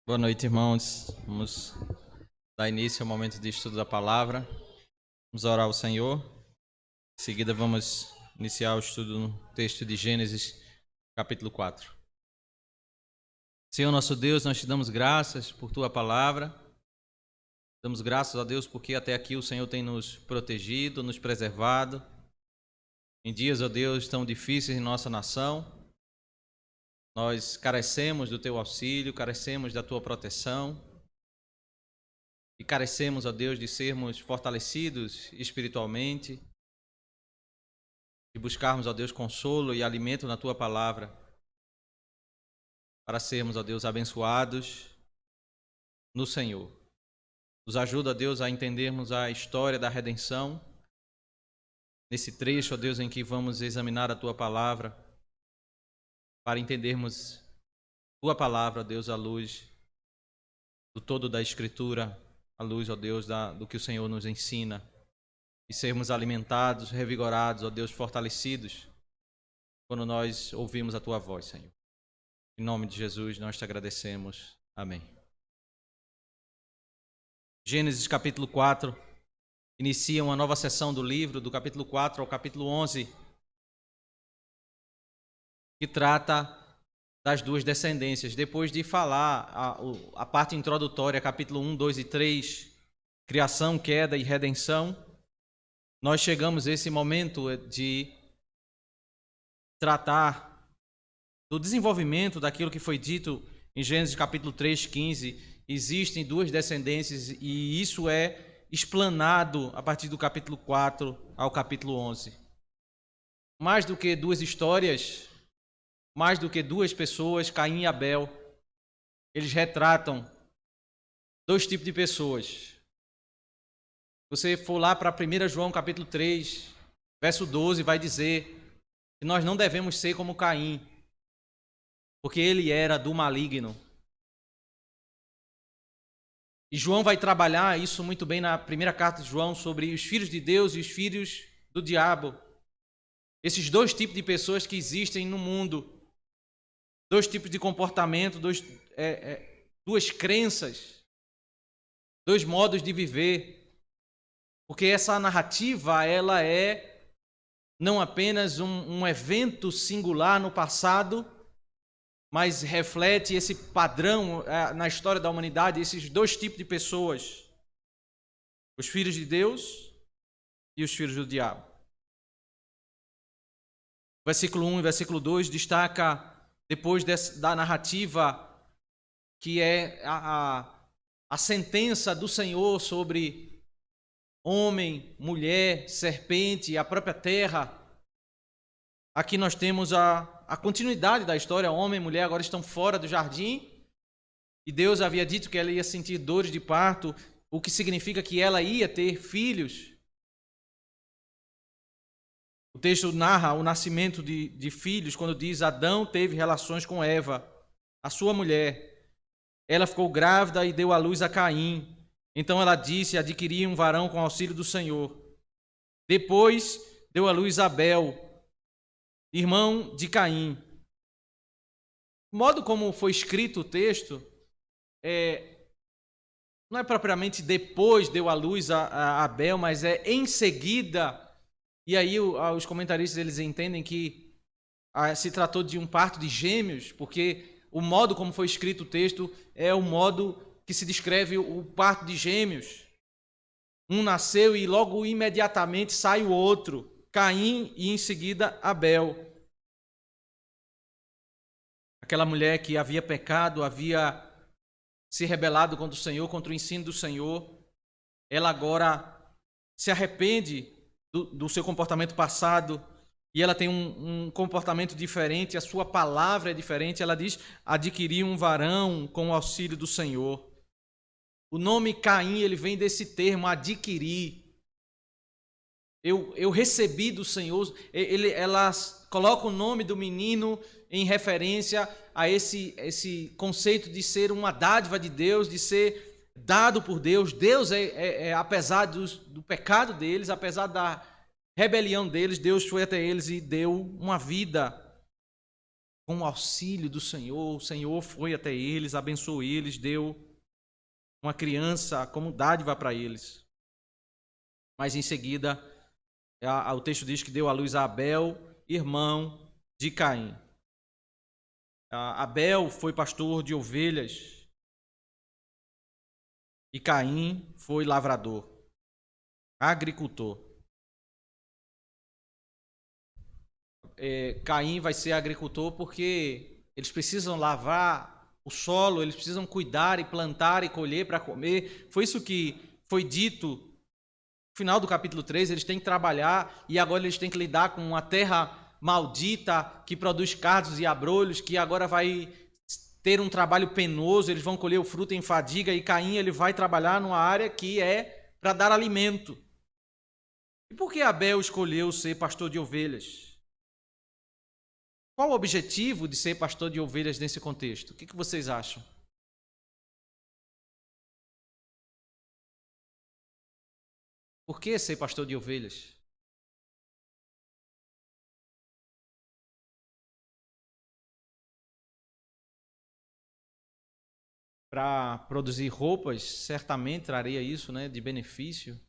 Boa noite, irmãos. Vamos dar início ao momento de estudo da palavra. Vamos orar ao Senhor. Em seguida, vamos iniciar o estudo no texto de Gênesis, capítulo 4. Senhor nosso Deus, nós te damos graças por tua palavra. Damos graças a Deus porque até aqui o Senhor tem nos protegido, nos preservado. Em dias, ó Deus, tão difíceis em nossa nação, nós carecemos do teu auxílio, carecemos da tua proteção e carecemos, ó Deus, de sermos fortalecidos espiritualmente, de buscarmos, ó Deus, consolo e alimento na tua palavra, para sermos, ó Deus, abençoados no Senhor. Nos ajuda, ó Deus, a entendermos a história da redenção, nesse trecho, ó Deus, em que vamos examinar a tua palavra, para entendermos tua palavra, ó Deus, à luz do todo da Escritura, à luz, ó Deus, do que o Senhor nos ensina, e sermos alimentados, revigorados, ó Deus, fortalecidos, quando nós ouvimos a tua voz, Senhor. Em nome de Jesus, nós te agradecemos. Amém. Gênesis capítulo 4 inicia uma nova sessão do livro, do capítulo 4 ao capítulo 11, que trata das duas descendências. Depois de falar a parte introdutória, capítulo 1, 2 e 3, criação, queda e redenção, nós chegamos a esse momento de tratar do desenvolvimento daquilo que foi dito em Gênesis capítulo 3, 15. Existem duas descendências e isso é explanado a partir do capítulo 4 ao capítulo 11. Mais do que duas histórias, mais do que duas pessoas, Caim e Abel, eles retratam dois tipos de pessoas. Se você for lá para 1 João capítulo 3, verso 12, vai dizer que nós não devemos ser como Caim, porque ele era do maligno. E João vai trabalhar isso muito bem na primeira carta de João, sobre os filhos de Deus e os filhos do diabo. Esses dois tipos de pessoas que existem no mundo. Dois tipos de comportamento, duas crenças, dois modos de viver. Porque essa narrativa, ela é não apenas um evento singular no passado, mas reflete esse padrão na história da humanidade, esses dois tipos de pessoas. Os filhos de Deus e os filhos do diabo. Versículo 1 e versículo 2 destaca, depois da narrativa, que é a sentença do Senhor sobre homem, mulher, serpente e a própria terra. Aqui nós temos a continuidade da história. Homem e mulher agora estão fora do jardim e Deus havia dito que ela ia sentir dores de parto, o que significa que ela ia ter filhos. O texto narra o nascimento de filhos quando diz: Adão teve relações com Eva, a sua mulher. Ela ficou grávida e deu à luz a Caim. Então ela disse: adquiri um varão com auxílio do Senhor. Depois deu à luz Abel, irmão de Caim. O modo como foi escrito o texto não é propriamente depois deu à luz a Abel, mas é em seguida. E aí os comentaristas eles entendem que se tratou de um parto de gêmeos, porque o modo como foi escrito o texto é o modo que se descreve o parto de gêmeos. Um nasceu e logo imediatamente sai o outro, Caim e em seguida Abel. Aquela mulher que havia pecado, havia se rebelado contra o Senhor, contra o ensino do Senhor, ela agora se arrepende do seu comportamento passado, e ela tem um comportamento diferente, a sua palavra é diferente. Ela diz: adquirir um varão com o auxílio do Senhor. O nome Caim, ele vem desse termo, adquirir. Eu recebi do Senhor. Ela coloca o nome do menino em referência a esse conceito de ser uma dádiva de Deus, de ser dado por Deus. Deus apesar do pecado deles, apesar da rebelião deles, Deus foi até eles e deu uma vida. com o auxílio do Senhor, o Senhor foi até eles, abençoou eles, deu uma criança como dádiva para eles. Mas em seguida, o texto diz que deu à luz a Abel, irmão de Caim. Abel foi pastor de ovelhas e Caim foi lavrador, agricultor. Caim vai ser agricultor porque eles precisam lavrar o solo, eles precisam cuidar e plantar e colher para comer. Foi isso que foi dito no final do capítulo 3, eles têm que trabalhar e agora eles têm que lidar com uma terra maldita que produz cardos e abrolhos, que agora vai ter um trabalho penoso, eles vão colher o fruto em fadiga, e Caim ele vai trabalhar numa área que é para dar alimento. E por que Abel escolheu ser pastor de ovelhas? Qual o objetivo de ser pastor de ovelhas nesse contexto? O que vocês acham? Por que ser pastor de ovelhas? Para produzir roupas, certamente traria isso, né, de benefício.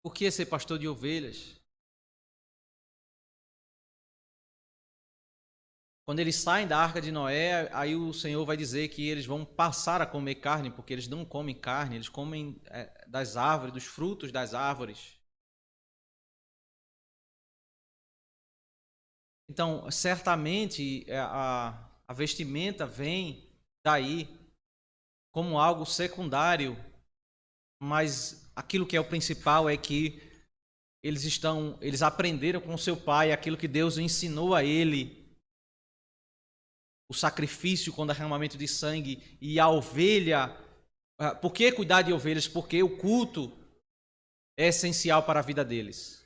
Por que ser pastor de ovelhas? Quando eles saem da Arca de Noé, aí o Senhor vai dizer que eles vão passar a comer carne, porque eles não comem carne, eles comem das árvores, dos frutos das árvores. Então, certamente, a vestimenta vem daí como algo secundário, mas aquilo que é o principal é que eles aprenderam com seu pai aquilo que Deus ensinou a ele. O sacrifício com derramamento de sangue e a ovelha. Por que cuidar de ovelhas? Porque o culto é essencial para a vida deles.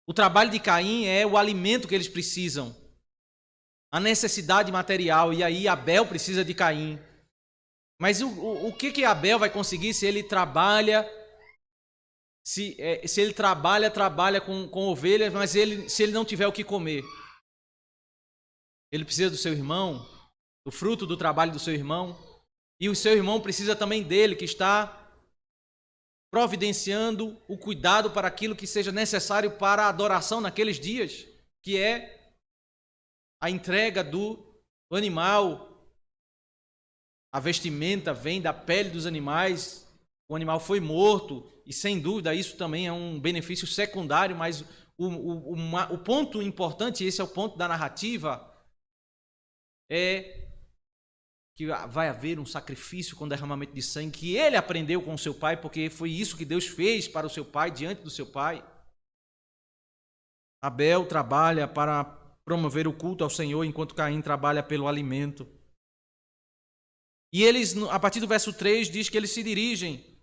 O trabalho de Caim é o alimento que eles precisam, a necessidade material, e aí Abel precisa de Caim. Mas o que Abel vai conseguir se ele trabalha, se ele trabalha com ovelhas, mas se ele não tiver o que comer? Ele precisa do seu irmão, do fruto do trabalho do seu irmão, e o seu irmão precisa também dele, que está providenciando o cuidado para aquilo que seja necessário para a adoração naqueles dias, que é a entrega do animal. A vestimenta vem da pele dos animais, o animal foi morto, e sem dúvida isso também é um benefício secundário, mas o ponto importante, esse é o ponto da narrativa, é que vai haver um sacrifício com derramamento de sangue, que ele aprendeu com o seu pai, porque foi isso que Deus fez para o seu pai, diante do seu pai. Abel trabalha para promover o culto ao Senhor, enquanto Caim trabalha pelo alimento. E eles, a partir do verso 3, diz que eles se dirigem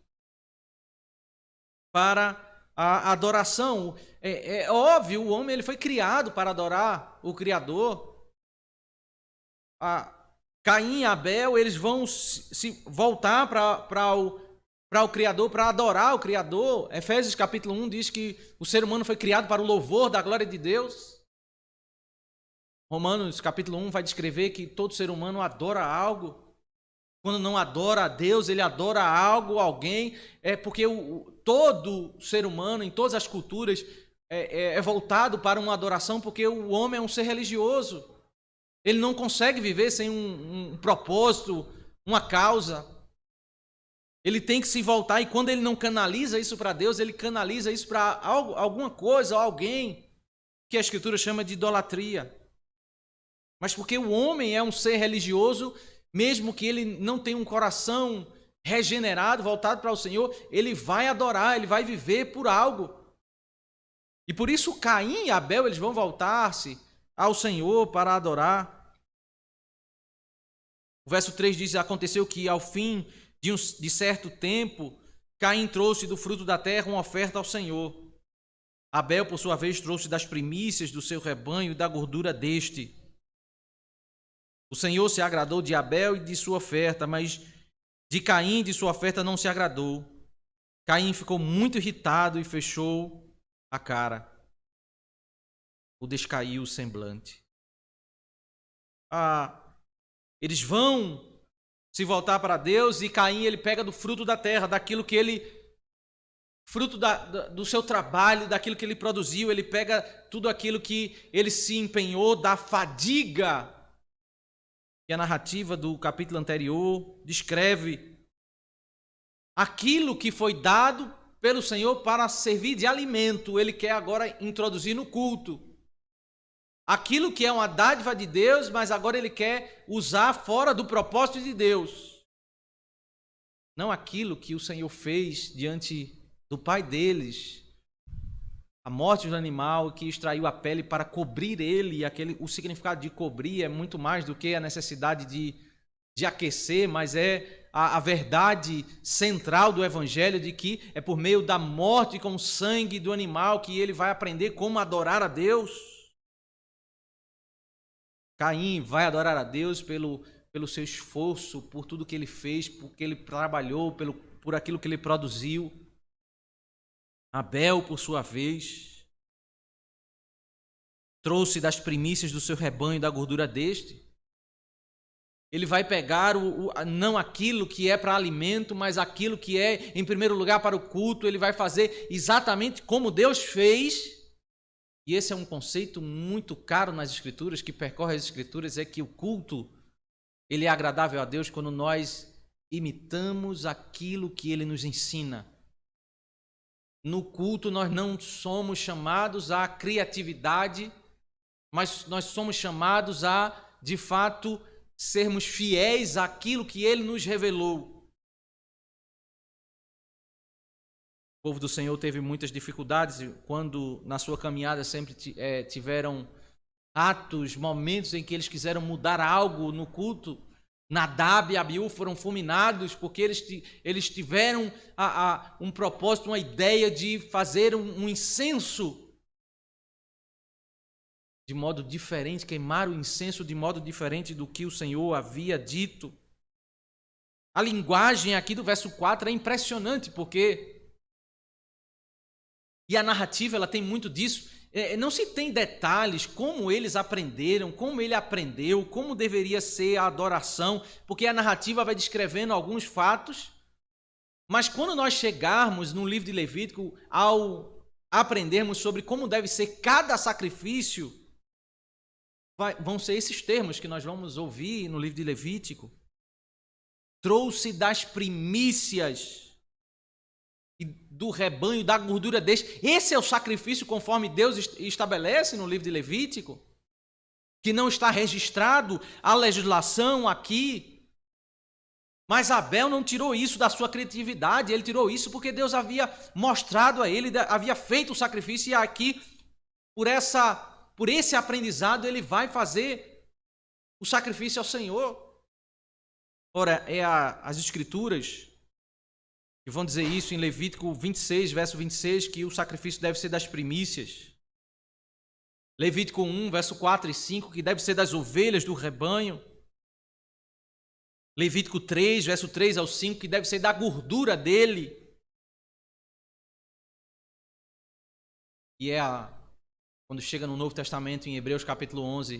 para a adoração. É óbvio, o homem ele foi criado para adorar o Criador. Caim e Abel, eles vão se voltar para o Criador, para adorar o Criador. Efésios capítulo 1 diz que o ser humano foi criado para o louvor da glória de Deus. Romanos capítulo 1 vai descrever que todo ser humano adora algo. Quando não adora a Deus, ele adora algo, alguém. É porque todo ser humano, em todas as culturas, é voltado para uma adoração, porque o homem é um ser religioso. Ele não consegue viver sem um propósito, uma causa. Ele tem que se voltar, e quando ele não canaliza isso para Deus, ele canaliza isso para alguma coisa, alguém, que a Escritura chama de idolatria. Mas porque o homem é um ser religioso, mesmo que ele não tenha um coração regenerado, voltado para o Senhor, ele vai adorar, ele vai viver por algo. E por isso Caim e Abel, eles vão voltar-se ao Senhor para adorar. O verso 3 diz: aconteceu que ao fim de certo tempo, Caim trouxe do fruto da terra uma oferta ao Senhor. Abel, por sua vez, trouxe das primícias do seu rebanho e da gordura deste. O Senhor se agradou de Abel e de sua oferta, mas de Caim e de sua oferta não se agradou. Caim ficou muito irritado e fechou a cara. O descaiu o semblante. Eles vão se voltar para Deus e Caim ele pega do fruto da terra, daquilo que ele, fruto do seu trabalho, daquilo que ele produziu, ele pega tudo aquilo que ele se empenhou, da fadiga. E a narrativa do capítulo anterior descreve aquilo que foi dado pelo Senhor para servir de alimento, ele quer agora introduzir no culto. Aquilo que é uma dádiva de Deus, mas agora ele quer usar fora do propósito de Deus. Não aquilo que o Senhor fez diante do pai deles, a morte do animal que extraiu a pele para cobrir ele. O significado de cobrir é muito mais do que a necessidade de aquecer, mas é a verdade central do evangelho de que é por meio da morte com o sangue do animal que ele vai aprender como adorar a Deus. Caim vai adorar a Deus pelo seu esforço, por tudo que ele fez, porque ele trabalhou, por aquilo que ele produziu. Abel, por sua vez, trouxe das primícias do seu rebanho, da gordura deste. Ele vai pegar não aquilo que é para alimento, mas aquilo que é, em primeiro lugar, para o culto. Ele vai fazer exatamente como Deus fez. E esse é um conceito muito caro nas Escrituras, que percorre as Escrituras, é que o culto ele é agradável a Deus quando nós imitamos aquilo que Ele nos ensina. No culto nós não somos chamados à criatividade, mas nós somos chamados a, de fato, sermos fiéis àquilo que Ele nos revelou. O povo do Senhor teve muitas dificuldades quando na sua caminhada sempre tiveram atos, momentos em que eles quiseram mudar algo no culto. Nadab e Abiú foram fulminados porque eles tiveram um propósito, uma ideia de fazer um incenso de modo diferente, queimar o incenso de modo diferente do que o Senhor havia dito. A linguagem aqui do verso 4 é impressionante, porque... E a narrativa ela tem muito disso. Não se tem detalhes como eles aprenderam, como ele aprendeu, como deveria ser a adoração, porque a narrativa vai descrevendo alguns fatos. Mas quando nós chegarmos no livro de Levítico, ao aprendermos sobre como deve ser cada sacrifício, vão ser esses termos que nós vamos ouvir no livro de Levítico. Trouxe das primícias do rebanho, da gordura deste. Esse é o sacrifício conforme Deus estabelece no livro de Levítico, que não está registrado a legislação aqui. Mas Abel não tirou isso da sua criatividade, ele tirou isso porque Deus havia mostrado a ele, havia feito o sacrifício, e aqui, por esse aprendizado, ele vai fazer o sacrifício ao Senhor. Ora, as Escrituras e vão dizer isso em Levítico 26, verso 26, que o sacrifício deve ser das primícias. Levítico 1, verso 4 e 5, que deve ser das ovelhas do rebanho. Levítico 3, verso 3 ao 5, que deve ser da gordura dele. E quando chega no Novo Testamento, em Hebreus capítulo 11,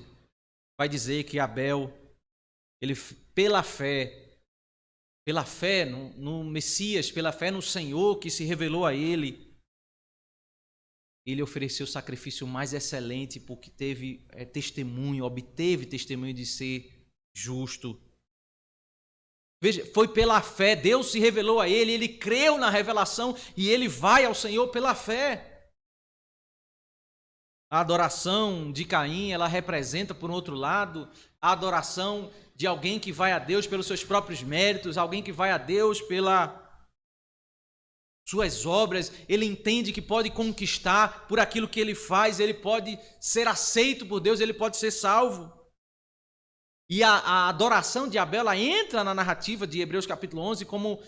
vai dizer que Abel, ele pela fé no Messias, pela fé no Senhor que se revelou a ele, ele ofereceu o sacrifício mais excelente porque obteve testemunho de ser justo. Veja, foi pela fé, Deus se revelou a ele, ele creu na revelação e ele vai ao Senhor pela fé. A adoração de Caim, ela representa, por outro lado, a adoração de alguém que vai a Deus pelos seus próprios méritos, alguém que vai a Deus pelas suas obras. Ele entende que pode conquistar por aquilo que ele faz, ele pode ser aceito por Deus, ele pode ser salvo. E a adoração de Abel, ela entra na narrativa de Hebreus capítulo 11 como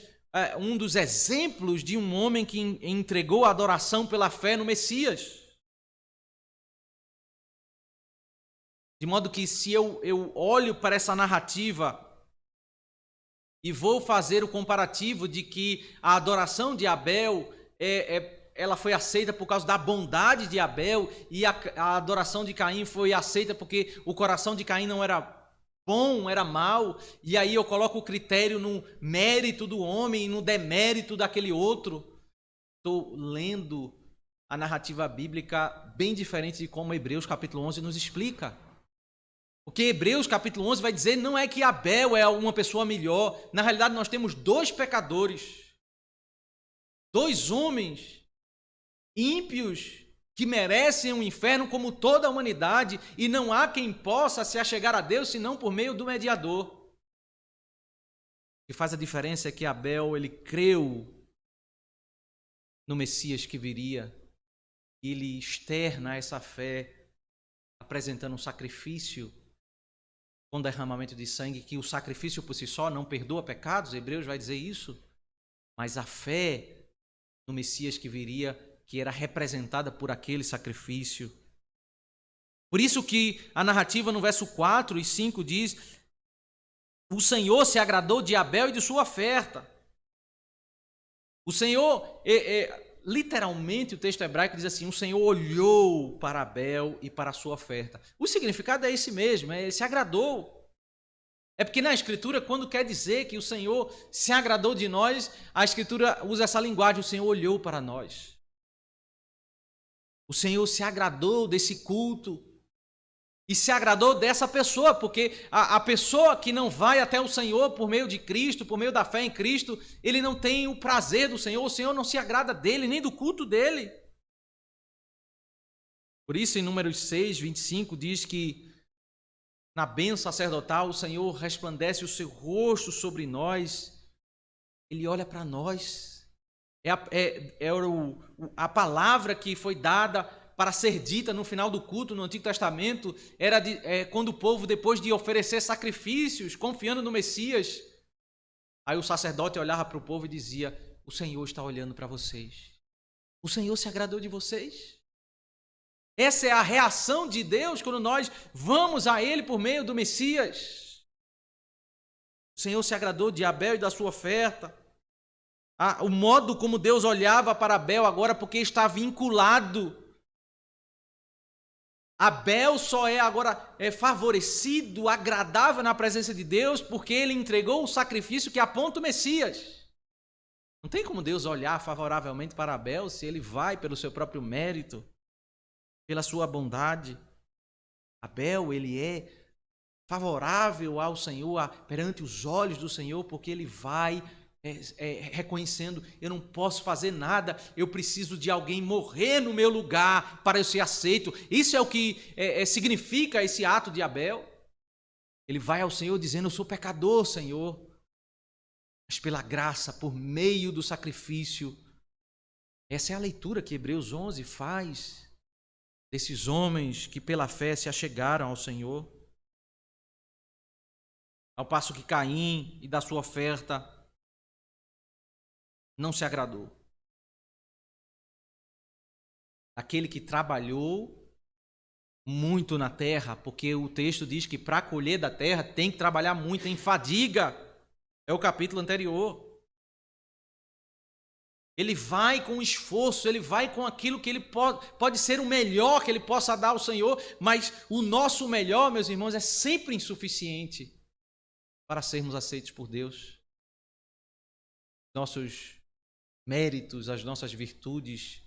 um dos exemplos de um homem que entregou a adoração pela fé no Messias. De modo que se eu olho para essa narrativa e vou fazer o comparativo de que a adoração de Abel ela foi aceita por causa da bondade de Abel e a adoração de Caim foi aceita porque o coração de Caim não era bom, era mau, e aí eu coloco o critério no mérito do homem e no demérito daquele outro. Estou lendo a narrativa bíblica bem diferente de como Hebreus capítulo 11 nos explica. Porque Hebreus capítulo 11 vai dizer não é que Abel é uma pessoa melhor. Na realidade, nós temos dois pecadores. Dois homens ímpios que merecem um inferno como toda a humanidade. E não há quem possa se achegar a Deus senão por meio do mediador. O que faz a diferença é que Abel, ele creu no Messias que viria. E ele externa essa fé apresentando um sacrifício com derramamento de sangue, que o sacrifício por si só não perdoa pecados, Hebreus vai dizer isso, mas a fé no Messias que viria, que era representada por aquele sacrifício. Por isso que a narrativa no verso 4 e 5 diz: o Senhor se agradou de Abel e de sua oferta. O Senhor, literalmente o texto hebraico diz assim, o Senhor olhou para Abel e para a sua oferta. O significado é esse mesmo, ele se agradou. É porque na Escritura, quando quer dizer que o Senhor se agradou de nós, a Escritura usa essa linguagem, o Senhor olhou para nós. O Senhor se agradou desse culto e se agradou dessa pessoa, porque a pessoa que não vai até o Senhor por meio de Cristo, por meio da fé em Cristo, ele não tem o prazer do Senhor, o Senhor não se agrada dele, nem do culto dele. Por isso, em Números 6, 25, diz que na bênção sacerdotal o Senhor resplandece o seu rosto sobre nós, ele olha para nós. A palavra que foi dada para ser dita no final do culto no Antigo Testamento era quando o povo, depois de oferecer sacrifícios, confiando no Messias, aí o sacerdote olhava para o povo e dizia: o Senhor está olhando para vocês, o Senhor se agradou de vocês. Essa é a reação de Deus quando nós vamos a Ele por meio do Messias. O Senhor se agradou de Abel e da sua oferta. O modo como Deus olhava para Abel agora, porque está vinculado. Abel só é agora favorecido, agradável na presença de Deus, porque ele entregou o sacrifício que aponta o Messias. Não tem como Deus olhar favoravelmente para Abel se ele vai pelo seu próprio mérito, pela sua bondade. Abel, ele é favorável ao Senhor, perante os olhos do Senhor, porque ele vai reconhecendo, eu não posso fazer nada, eu preciso de alguém morrer no meu lugar para eu ser aceito. Isso é o que significa esse ato de Abel. Ele vai ao Senhor dizendo: eu sou pecador, Senhor, mas pela graça, por meio do sacrifício. Essa é a leitura que Hebreus 11 faz desses homens que pela fé se achegaram ao Senhor. Ao passo que Caim e da sua oferta não se agradou. Aquele que trabalhou muito na terra, porque o texto diz que para colher da terra tem que trabalhar muito, em fadiga. É o capítulo anterior. Ele vai com esforço, ele vai com aquilo que ele pode ser o melhor que ele possa dar ao Senhor, mas o nosso melhor, meus irmãos, é sempre insuficiente para sermos aceitos por Deus. Nossos méritos, as nossas virtudes,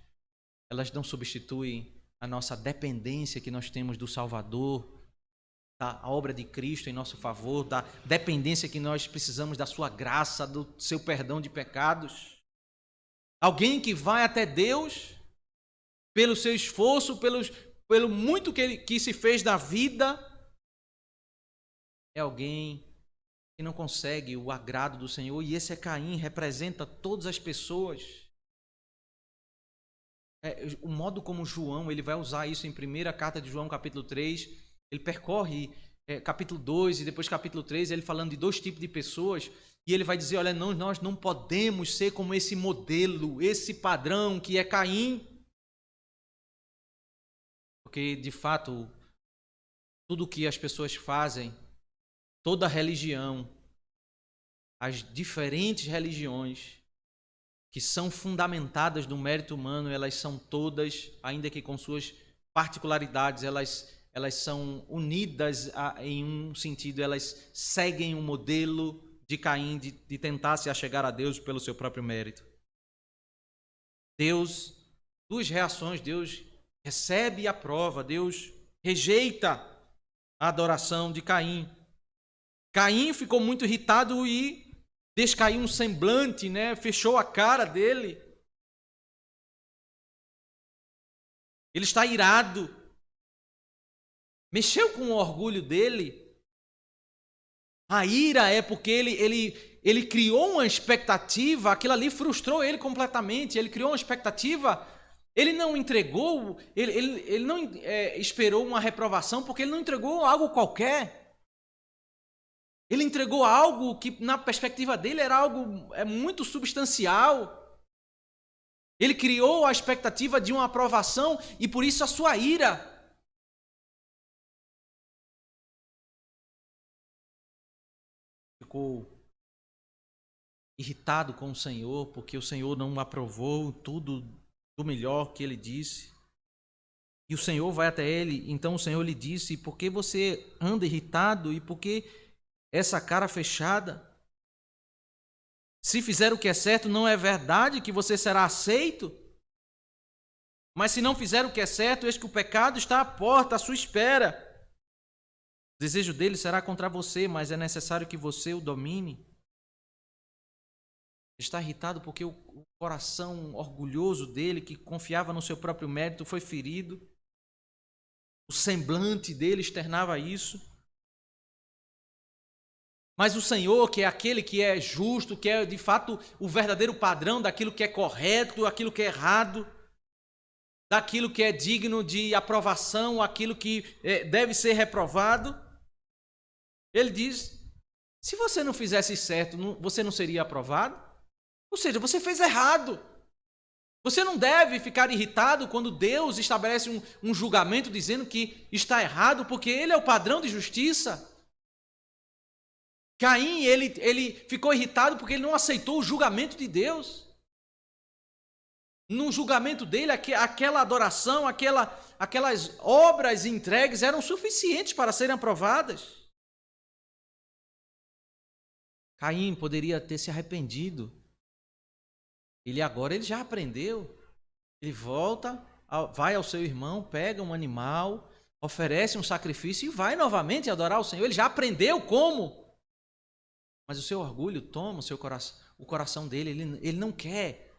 elas não substituem a nossa dependência que nós temos do Salvador, da obra de Cristo em nosso favor, da dependência que nós precisamos da sua graça, do seu perdão de pecados. Alguém que vai até Deus pelo seu esforço, pelo muito que se fez da vida, é alguém que não consegue o agrado do Senhor, e esse é Caim, representa todas as pessoas. O modo como João, ele vai usar isso em primeira carta de João, capítulo 3, ele percorre capítulo 2 e depois capítulo 3, ele falando de dois tipos de pessoas, e ele vai dizer: olha, nós não podemos ser como esse modelo, esse padrão que é Caim, porque de fato tudo o que as pessoas fazem, toda religião, as diferentes religiões que são fundamentadas no mérito humano, elas são todas, ainda que com suas particularidades, elas são unidas em um sentido, elas seguem um modelo de Caim, de tentar se achegar a Deus pelo seu próprio mérito. Deus, duas reações, Deus recebe e aprova, Deus rejeita a adoração de Caim. Caim ficou muito irritado e descaiu um semblante, né? Fechou a cara dele. Ele está irado. Mexeu com o orgulho dele. A ira é porque ele criou uma expectativa, aquilo ali frustrou ele completamente. Ele criou uma expectativa, ele não entregou, ele não esperou uma reprovação, porque ele não entregou algo qualquer. Ele entregou algo que, na perspectiva dele, era algo muito substancial. Ele criou a expectativa de uma aprovação e, por isso, a sua ira. Ficou irritado com o Senhor, porque o Senhor não aprovou tudo do melhor que ele disse. E o Senhor vai até ele, então o Senhor lhe disse: por que você anda irritado e por que essa cara fechada? Se fizer o que é certo, não é verdade que você será aceito? Mas se não fizer o que é certo, eis que o pecado está à porta, à sua espera. O desejo dele será contra você, mas é necessário que você o domine. Está irritado porque o coração orgulhoso dele, que confiava no seu próprio mérito, foi ferido. O semblante dele externava isso. Mas o Senhor, que é aquele que é justo, que é de fato o verdadeiro padrão daquilo que é correto, aquilo que é errado, daquilo que é digno de aprovação, aquilo que deve ser reprovado, ele diz: se você não fizesse certo, você não seria aprovado? Ou seja, você fez errado. Você não deve ficar irritado quando Deus estabelece um julgamento dizendo que está errado, porque Ele é o padrão de justiça. Caim, ele ficou irritado porque ele não aceitou o julgamento de Deus. No julgamento dele, aquela adoração, aquelas obras entregues eram suficientes para serem aprovadas. Caim poderia ter se arrependido. Ele já aprendeu. Ele volta, vai ao seu irmão, pega um animal, oferece um sacrifício e vai novamente adorar o Senhor. Ele já aprendeu como. Mas o seu orgulho toma o coração dele. Ele não quer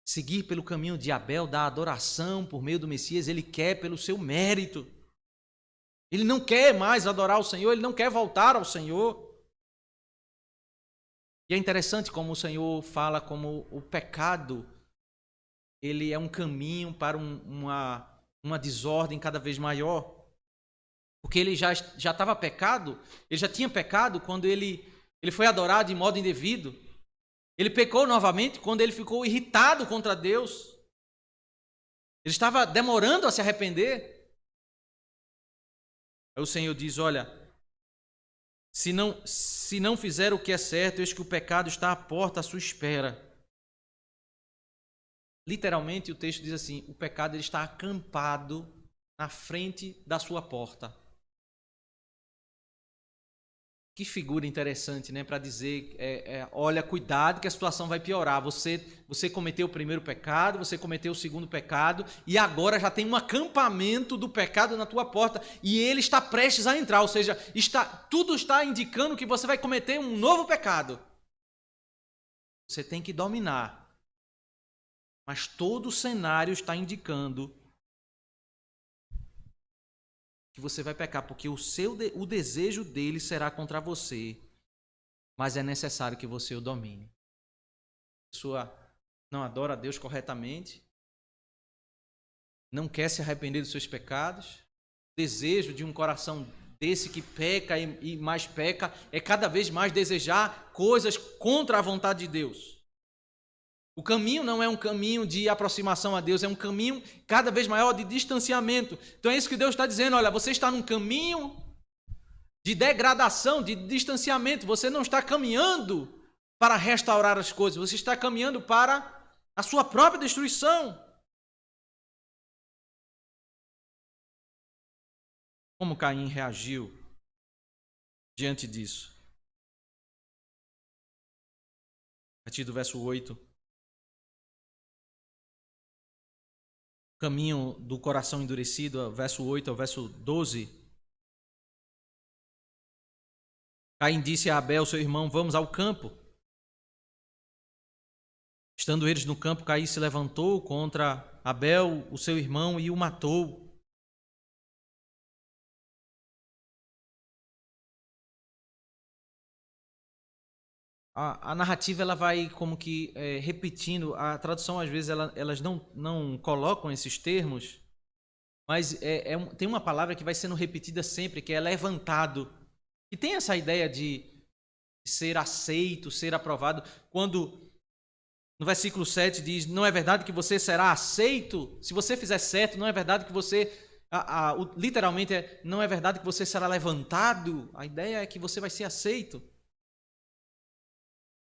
seguir pelo caminho de Abel, da adoração por meio do Messias. Ele quer pelo seu mérito. Ele não quer mais adorar o Senhor. Ele não quer voltar ao Senhor. E é interessante como o Senhor fala como o pecado, ele é um caminho para uma desordem cada vez maior. Porque ele já estava pecado, ele já tinha pecado quando ele foi adorar de modo indevido. Ele pecou novamente quando ele ficou irritado contra Deus. Ele estava demorando a se arrepender. Aí o Senhor diz: olha, se não fizer o que é certo, eis que o pecado está à porta à sua espera. Literalmente o texto diz assim: o pecado ele está acampado na frente da sua porta. Que figura interessante, né? Para dizer, olha, cuidado que a situação vai piorar. Você cometeu o primeiro pecado, você cometeu o segundo pecado e agora já tem um acampamento do pecado na tua porta e ele está prestes a entrar. Ou seja, tudo está indicando que você vai cometer um novo pecado. Você tem que dominar. Mas todo o cenário está indicando que você vai pecar, porque o desejo dele será contra você, mas é necessário que você o domine. A pessoa não adora a Deus corretamente, não quer se arrepender dos seus pecados, o desejo de um coração desse que peca e mais peca é cada vez mais desejar coisas contra a vontade de Deus. O caminho não é um caminho de aproximação a Deus, é um caminho cada vez maior de distanciamento. Então é isso que Deus está dizendo, olha, você está num caminho de degradação, de distanciamento, você não está caminhando para restaurar as coisas, você está caminhando para a sua própria destruição. Como Caim reagiu diante disso? A partir do verso 8. Caminho do coração endurecido, verso 8 ao verso 12. Caim disse a Abel, seu irmão, vamos ao campo. Estando eles no campo, Caim se levantou contra Abel, o seu irmão, e o matou. A narrativa ela vai como que repetindo, a tradução às vezes elas não colocam esses termos, mas tem uma palavra que vai sendo repetida sempre, que é levantado. E tem essa ideia de ser aceito, ser aprovado. Quando no versículo 7 diz, não é verdade que você será aceito? Se você fizer certo, não é verdade que você... literalmente, não é verdade que você será levantado? A ideia é que você vai ser aceito.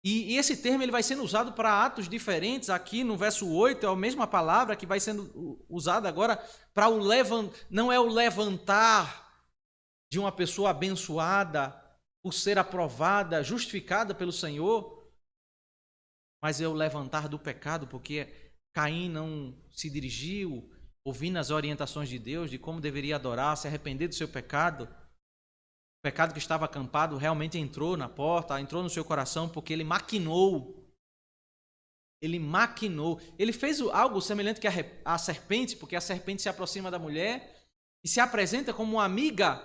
E esse termo ele vai sendo usado para atos diferentes. Aqui no verso 8 é a mesma palavra que vai sendo usada agora para o levantar. Não é o levantar de uma pessoa abençoada por ser aprovada, justificada pelo Senhor, mas é o levantar do pecado, porque Caim não se dirigiu ouvindo as orientações de Deus de como deveria adorar, se arrepender do seu pecado. O pecado que estava acampado realmente entrou na porta, entrou no seu coração, porque ele maquinou. Ele fez algo semelhante que a serpente, porque a serpente se aproxima da mulher e se apresenta como uma amiga,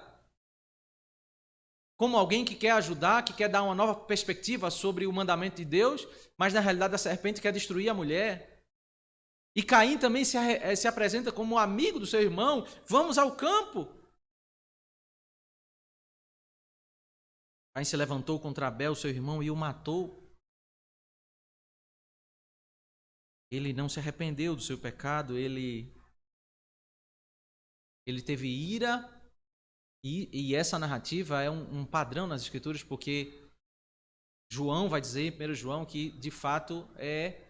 como alguém que quer ajudar, que quer dar uma nova perspectiva sobre o mandamento de Deus, mas na realidade a serpente quer destruir a mulher. E Caim também se apresenta como amigo do seu irmão. Vamos ao campo. Caim se levantou contra Abel, seu irmão, e o matou. Ele não se arrependeu do seu pecado, ele teve ira, e essa narrativa é um padrão nas Escrituras, porque João vai dizer, 1 João, que de fato é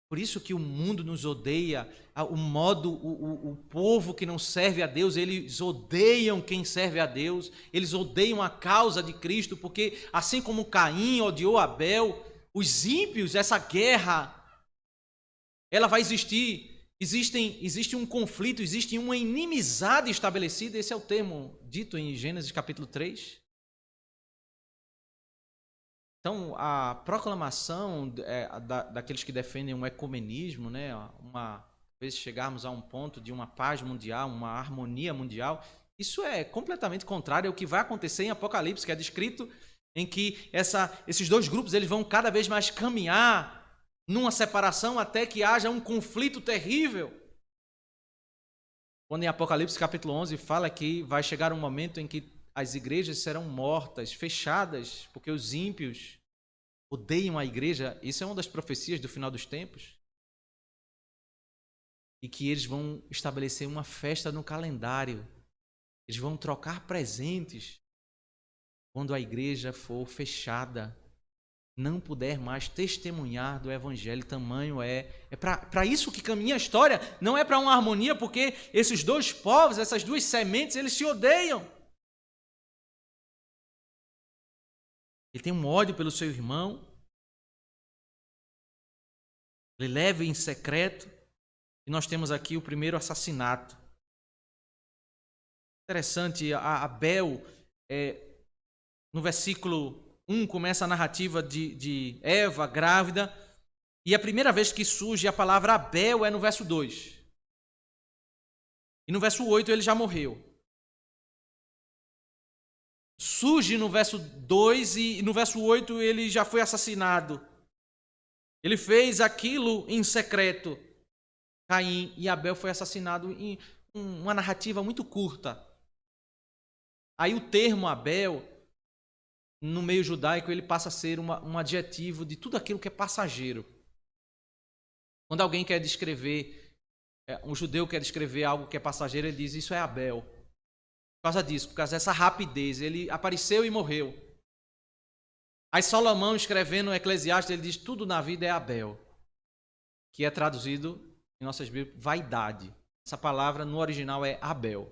por isso que o mundo nos odeia, o povo que não serve a Deus, eles odeiam quem serve a Deus, eles odeiam a causa de Cristo, porque assim como Caim odiou Abel, os ímpios, essa guerra, ela vai existir, existe um conflito, existe uma inimizade estabelecida, esse é o termo dito em Gênesis capítulo 3. Então, a proclamação daqueles que defendem um ecumenismo, né, talvez chegarmos a um ponto de uma paz mundial, uma harmonia mundial, isso é completamente contrário ao que vai acontecer em Apocalipse, que é descrito em que esses dois grupos eles vão cada vez mais caminhar numa separação até que haja um conflito terrível. Quando em Apocalipse capítulo 11 fala que vai chegar um momento em que as igrejas serão mortas, fechadas, porque os ímpios odeiam a igreja. Isso é uma das profecias do final dos tempos. E que eles vão estabelecer uma festa no calendário. Eles vão trocar presentes quando a igreja for fechada, não puder mais testemunhar do evangelho. Tamanho é para isso que caminha a história. Não é para uma harmonia, porque esses dois povos, essas duas sementes, eles se odeiam. Ele tem um ódio pelo seu irmão. Ele leva em secreto. E nós temos aqui o primeiro assassinato. Interessante, Abel, no versículo 1, começa a narrativa de Eva grávida. E a primeira vez que surge a palavra Abel é no verso 2. E no verso 8 ele já morreu. Surge no verso 2 e no verso 8 ele já foi assassinado. Ele fez aquilo em secreto. Caim e Abel foi assassinado em uma narrativa muito curta. Aí o termo Abel, no meio judaico, ele passa a ser um adjetivo de tudo aquilo que é passageiro. Quando alguém quer descrever, um judeu quer descrever algo que é passageiro, ele diz, isso é Abel. Por causa disso, por causa dessa rapidez, ele apareceu e morreu. Aí Salomão, escrevendo o Eclesiastes, ele diz, tudo na vida é Abel, que é traduzido em nossas Bíblias, vaidade. Essa palavra no original é Abel.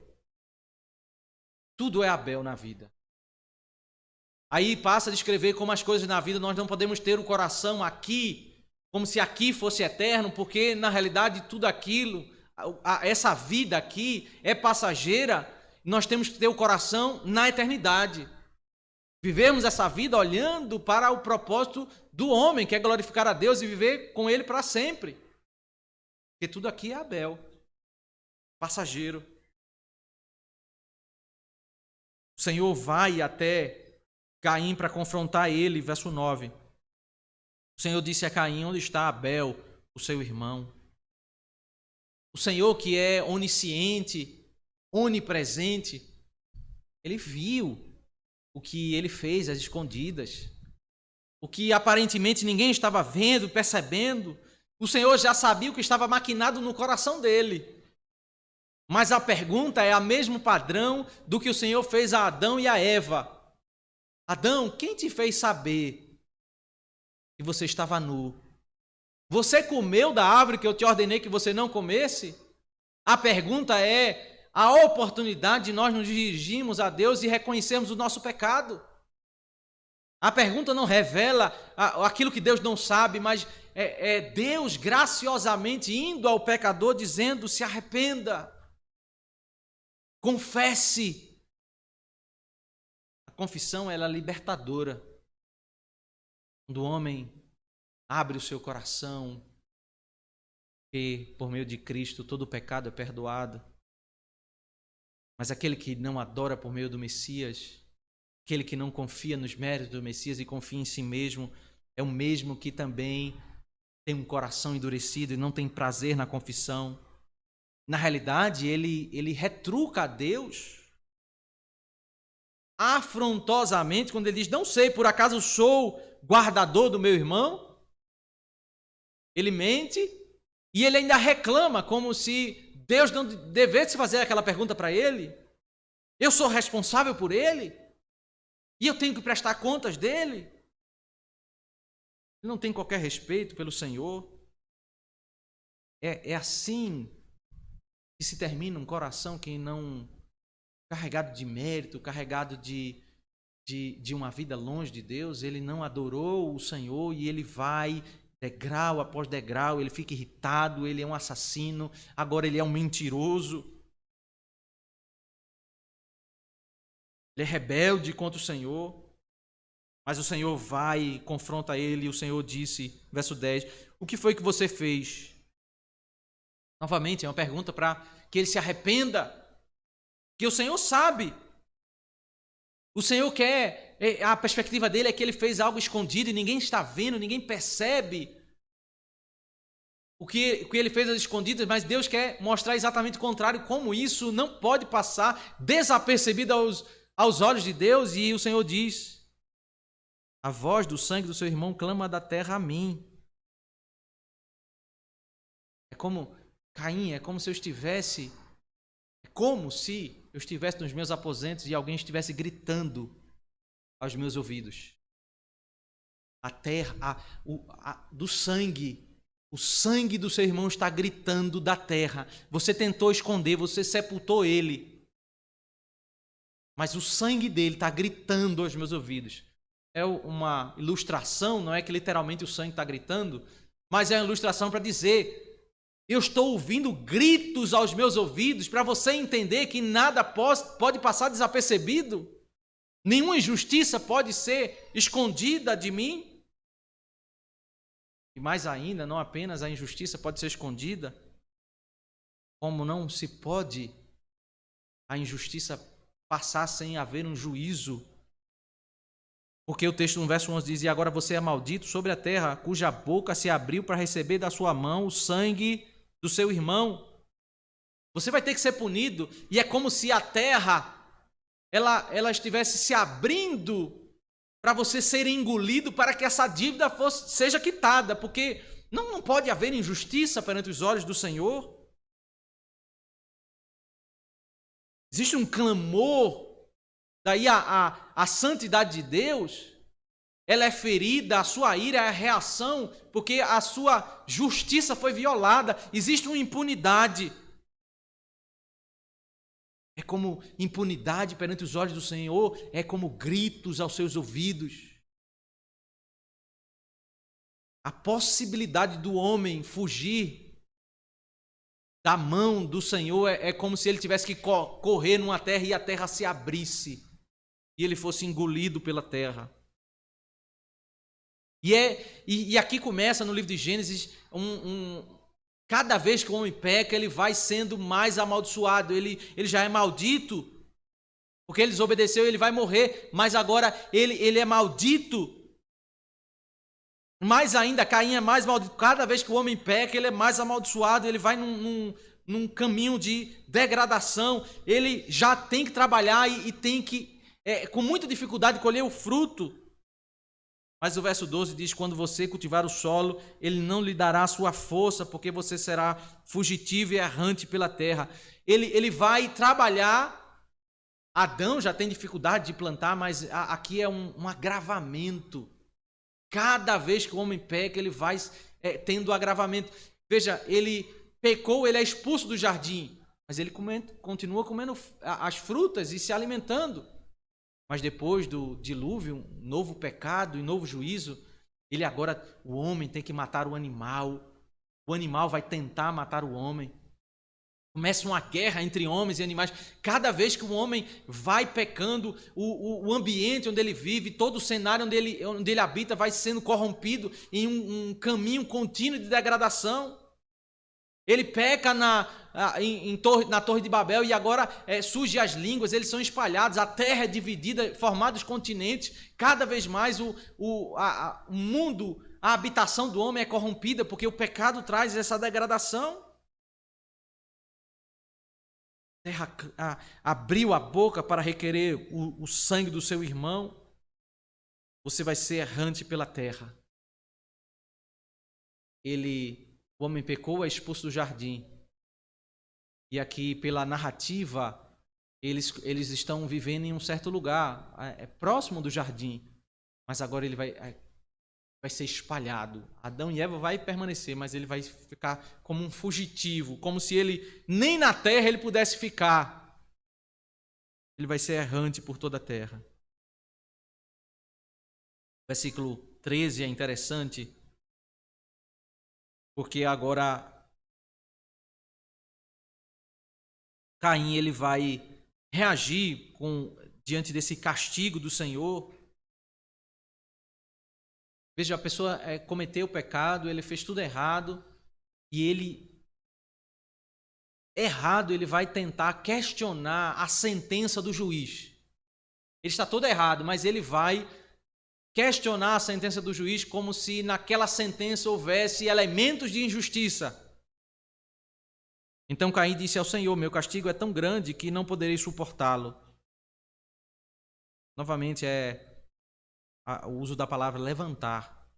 Tudo é Abel na vida. Aí passa a descrever como as coisas na vida, nós não podemos ter o coração aqui, como se aqui fosse eterno, porque na realidade tudo aquilo, essa vida aqui é passageira, nós temos que ter o coração na eternidade. Vivemos essa vida olhando para o propósito do homem, que é glorificar a Deus e viver com Ele para sempre. Porque tudo aqui é Abel, passageiro. O Senhor vai até Caim para confrontar ele, verso 9. O Senhor disse a Caim, onde está Abel, o seu irmão? O Senhor, que é onisciente, onipresente, ele viu o que ele fez às escondidas, o que aparentemente ninguém estava vendo, percebendo. O Senhor já sabia o que estava maquinado no coração dele. Mas a pergunta é a mesmo padrão do que o Senhor fez a Adão e a Eva. Adão, quem te fez saber que você estava nu? Você comeu da árvore que eu te ordenei que você não comesse? A pergunta é a oportunidade de nós nos dirigirmos a Deus e reconhecermos o nosso pecado. A pergunta não revela aquilo que Deus não sabe, mas é Deus graciosamente indo ao pecador dizendo, se arrependa, confesse. A confissão ela é libertadora. Quando o homem abre o seu coração, que por meio de Cristo todo o pecado é perdoado. Mas aquele que não adora por meio do Messias, aquele que não confia nos méritos do Messias e confia em si mesmo, é o mesmo que também tem um coração endurecido e não tem prazer na confissão. Na realidade, ele retruca a Deus afrontosamente quando ele diz, não sei, por acaso sou guardador do meu irmão? Ele mente e ele ainda reclama como se Deus não devesse fazer aquela pergunta para ele. Eu sou responsável por ele e eu tenho que prestar contas dele. Ele não tem qualquer respeito pelo Senhor. É assim que se termina um coração que não carregado de mérito, carregado de uma vida longe de Deus. Ele não adorou o Senhor e ele vai degrau após degrau, ele fica irritado, ele é um assassino, agora ele é um mentiroso. Ele é rebelde contra o Senhor, mas o Senhor vai e confronta ele, e o Senhor disse, verso 10, o que foi que você fez? Novamente, é uma pergunta para que ele se arrependa, que o Senhor sabe. O Senhor quer, a perspectiva dele é que ele fez algo escondido e ninguém está vendo, ninguém percebe o que ele fez às escondidas, mas Deus quer mostrar exatamente o contrário, como isso não pode passar desapercebido aos olhos de Deus. E o Senhor diz, a voz do sangue do seu irmão clama da terra a mim. É como Caim, é como se eu estivesse nos meus aposentos e alguém estivesse gritando aos meus ouvidos. A terra, do sangue, o sangue do seu irmão está gritando da terra. Você tentou esconder, você sepultou ele, mas o sangue dele está gritando aos meus ouvidos. É uma ilustração, não é que literalmente o sangue está gritando, mas é uma ilustração para dizer, eu estou ouvindo gritos aos meus ouvidos para você entender que nada pode passar desapercebido. Nenhuma injustiça pode ser escondida de mim. E mais ainda, não apenas a injustiça pode ser escondida, como não se pode a injustiça passar sem haver um juízo. Porque o texto no verso 11 diz, e agora você é maldito sobre a terra, cuja boca se abriu para receber da sua mão o sangue do seu irmão. Você vai ter que ser punido, e é como se a terra ela estivesse se abrindo para você ser engolido, para que essa dívida seja quitada, porque Não pode haver injustiça perante os olhos do Senhor. Existe um clamor, daí a santidade de Deus, ela é ferida, a sua ira é a reação, porque a sua justiça foi violada, existe uma impunidade. É como impunidade perante os olhos do Senhor, é como gritos aos seus ouvidos. A possibilidade do homem fugir da mão do Senhor é como se ele tivesse que correr numa terra e a terra se abrisse e ele fosse engolido pela terra. E aqui começa no livro de Gênesis, cada vez que o homem peca, ele vai sendo mais amaldiçoado, ele já é maldito, porque ele desobedeceu, ele vai morrer, mas agora ele é maldito. Mais ainda, Caim é mais maldito. Cada vez que o homem peca, ele é mais amaldiçoado, ele vai num caminho de degradação, ele já tem que trabalhar e tem que, com muita dificuldade, colher o fruto. Mas o verso 12 diz, quando você cultivar o solo, ele não lhe dará a sua força, porque você será fugitivo e errante pela terra. Ele vai trabalhar. Adão já tem dificuldade de plantar, mas aqui é um agravamento. Cada vez que o homem peca, ele vai tendo agravamento. Veja, ele pecou, ele é expulso do jardim, mas ele continua comendo as frutas e se alimentando. Mas depois do dilúvio, um novo pecado e novo juízo, o homem tem que matar o animal vai tentar matar o homem. Começa uma guerra entre homens e animais. Cada vez que o homem vai pecando, o ambiente onde ele vive, todo o cenário onde ele habita vai sendo corrompido em um caminho contínuo de degradação. Ele peca na Torre de Babel e agora surgem as línguas, eles são espalhados, a terra é dividida, formados continentes. Cada vez mais o mundo, a habitação do homem é corrompida, porque o pecado traz essa degradação. A terra abriu a boca para requerer o sangue do seu irmão. Você vai ser errante pela terra. O homem pecou, é expulso do jardim. E aqui, pela narrativa, eles estão vivendo em um certo lugar, próximo do jardim. Mas agora ele vai ser espalhado. Adão e Eva vai permanecer, mas ele vai ficar como um fugitivo, como se ele nem na terra ele pudesse ficar. Ele vai ser errante por toda a terra. Versículo 13 é interessante, porque agora Caim ele vai reagir diante desse castigo do Senhor. Veja, a pessoa cometeu o pecado, ele fez tudo errado, e ele vai tentar questionar a sentença do juiz. Ele está todo errado, mas ele vai questionar a sentença do juiz como se naquela sentença houvesse elementos de injustiça. Então Caim disse ao Senhor, meu castigo é tão grande que não poderei suportá-lo. Novamente o uso da palavra levantar.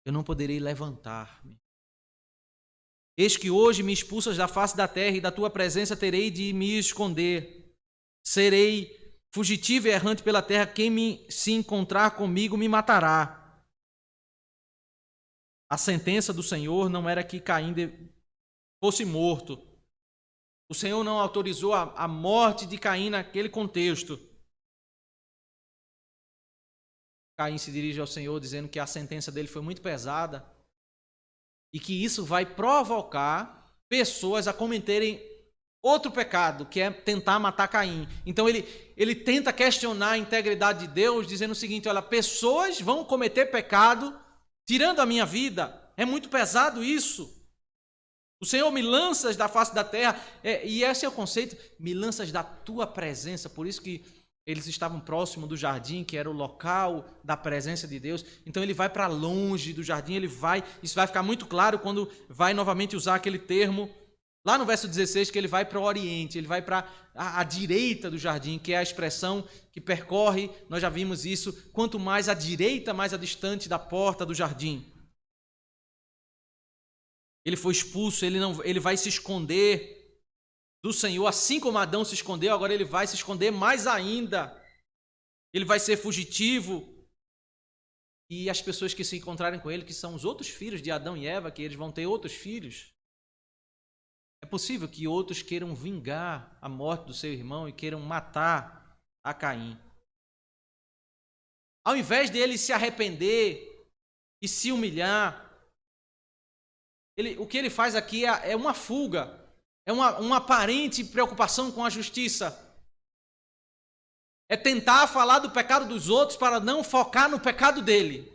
Eu não poderei levantar-me. Eis que hoje me expulsas da face da terra e da tua presença terei de me esconder. Serei fugitivo e errante pela terra. Quem se encontrar comigo me matará. A sentença do Senhor não era que Caim fosse morto. O Senhor não autorizou a morte de Caim naquele contexto. Caim se dirige ao Senhor dizendo que a sentença dele foi muito pesada e que isso vai provocar pessoas a cometerem outro pecado, que é tentar matar Caim. Então ele tenta questionar a integridade de Deus, dizendo o seguinte, olha, pessoas vão cometer pecado tirando a minha vida. É muito pesado isso. O Senhor me lanças da face da terra, e esse é o conceito, me lanças da tua presença. Por isso que eles estavam próximos do jardim, que era o local da presença de Deus. Então ele vai para longe do jardim, isso vai ficar muito claro quando vai novamente usar aquele termo, lá no verso 16, que ele vai para o oriente, ele vai para a direita do jardim, que é a expressão que percorre, nós já vimos isso, quanto mais à direita, mais a distante da porta do jardim. Ele foi expulso, ele vai se esconder do Senhor, assim como Adão se escondeu, agora ele vai se esconder mais ainda. Ele vai ser fugitivo. E as pessoas que se encontrarem com ele, que são os outros filhos de Adão e Eva, que eles vão ter outros filhos. É possível que outros queiram vingar a morte do seu irmão e queiram matar a Caim. Ao invés de ele se arrepender e se humilhar, o que ele faz aqui é uma fuga, é uma aparente preocupação com a justiça. É tentar falar do pecado dos outros para não focar no pecado dele.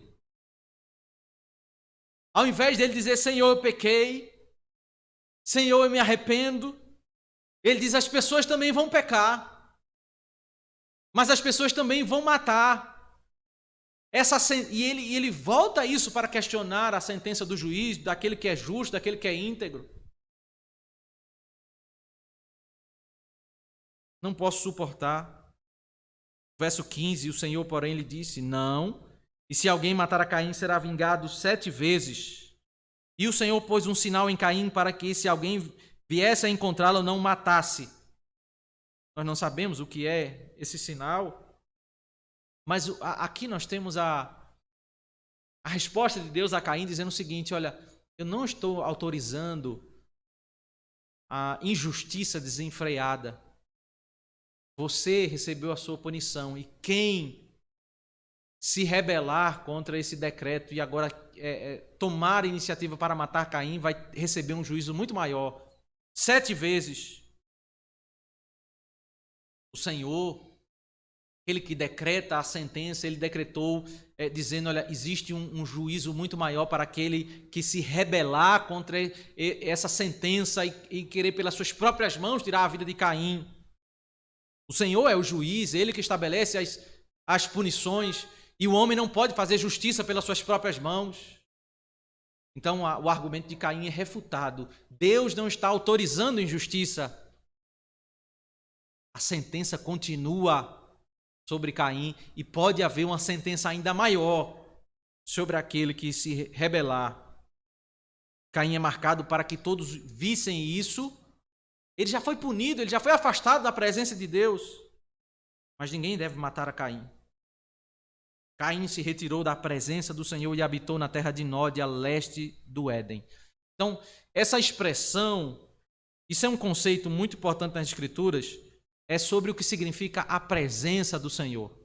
Ao invés dele dizer, Senhor, eu pequei, Senhor, eu me arrependo, ele diz, as pessoas também vão pecar, mas as pessoas também vão matar. E ele volta isso para questionar a sentença do juiz, daquele que é justo, daquele que é íntegro. Não posso suportar. Verso 15, o Senhor, porém, lhe disse, não, e se alguém matar a Caim, será vingado 7 vezes. E o Senhor pôs um sinal em Caim para que, se alguém viesse a encontrá-lo, não o matasse. Nós não sabemos o que é esse sinal, mas aqui nós temos a resposta de Deus a Caim dizendo o seguinte, olha, eu não estou autorizando a injustiça desenfreada. Você recebeu a sua punição e quem se rebelar contra esse decreto e agora tomar a iniciativa para matar Caim vai receber um juízo muito maior. 7 vezes. O Senhor, ele que decreta a sentença, ele decretou dizendo, olha, existe um juízo muito maior para aquele que se rebelar contra essa sentença e querer pelas suas próprias mãos tirar a vida de Caim. O Senhor é o juiz, ele que estabelece as punições, e o homem não pode fazer justiça pelas suas próprias mãos. Então o argumento de Caim é refutado. Deus não está autorizando injustiça. A sentença continua sobre Caim e pode haver uma sentença ainda maior sobre aquele que se rebelar. Caim é marcado para que todos vissem isso. Ele já foi punido, ele já foi afastado da presença de Deus. Mas ninguém deve matar a Caim. Caim se retirou da presença do Senhor e habitou na terra de Nod, a leste do Éden. Então, essa expressão, isso é um conceito muito importante nas Escrituras, é sobre o que significa a presença do Senhor.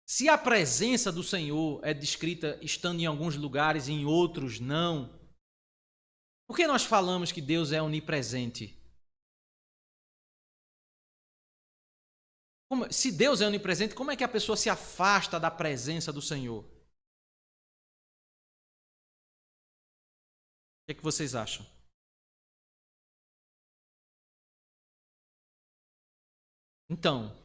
Se a presença do Senhor é descrita estando em alguns lugares e em outros não, por que nós falamos que Deus é onipresente? Se Deus é onipresente, como é que a pessoa se afasta da presença do Senhor? O que é que vocês acham? Então,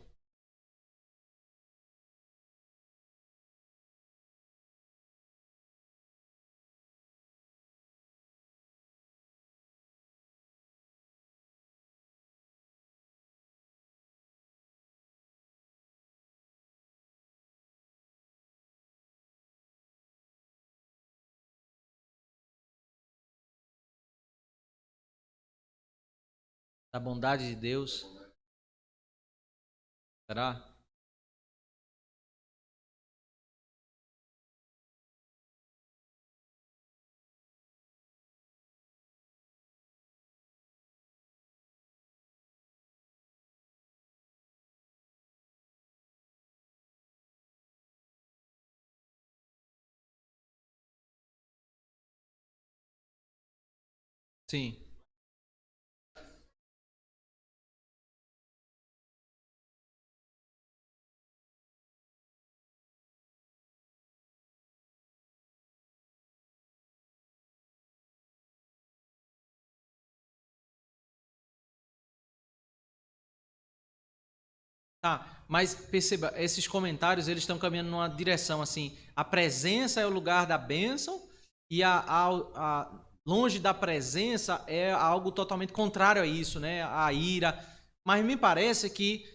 da bondade de Deus, será? Sim. Tá, mas perceba, esses comentários eles estão caminhando numa direção assim, a presença é o lugar da bênção e longe da presença é algo totalmente contrário a isso, né? A ira. Mas me parece que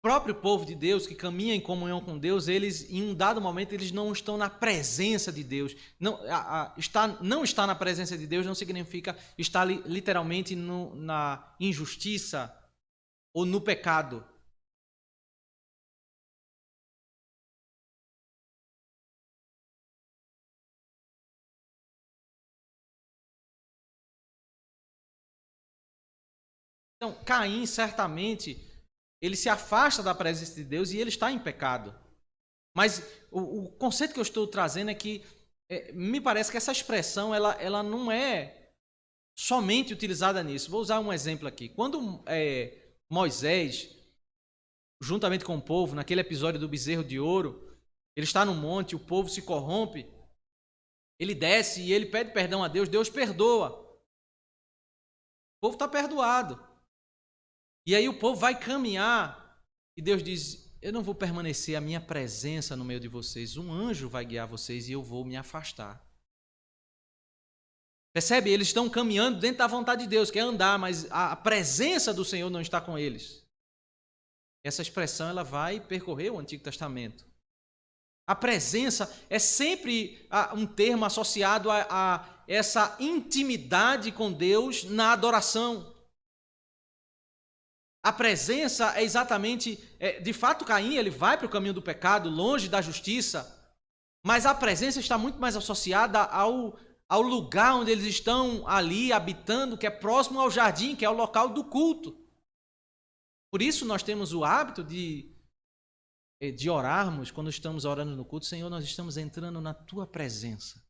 próprio povo de Deus que caminha em comunhão com Deus, eles em um dado momento eles não estão na presença de Deus. Não estar na presença de Deus não significa estar literalmente na injustiça ou no pecado. Então, Caim certamente ele se afasta da presença de Deus e ele está em pecado. Mas o conceito que eu estou trazendo é que me parece que essa expressão ela não é somente utilizada nisso. Vou usar um exemplo aqui. Quando Moisés, juntamente com o povo, naquele episódio do bezerro de ouro, ele está no monte, o povo se corrompe, ele desce e ele pede perdão a Deus, Deus perdoa. O povo está perdoado. E aí o povo vai caminhar e Deus diz, eu não vou permanecer a minha presença no meio de vocês, um anjo vai guiar vocês e eu vou me afastar. Percebe? Eles estão caminhando dentro da vontade de Deus, quer andar, mas a presença do Senhor não está com eles. Essa expressão ela vai percorrer o Antigo Testamento. A presença é sempre um termo associado a essa intimidade com Deus na adoração. A presença é exatamente, de fato Caim ele vai para o caminho do pecado, longe da justiça, mas a presença está muito mais associada ao lugar onde eles estão ali habitando, que é próximo ao jardim, que é o local do culto. Por isso nós temos o hábito de orarmos, quando estamos orando no culto, Senhor, nós estamos entrando na Tua presença.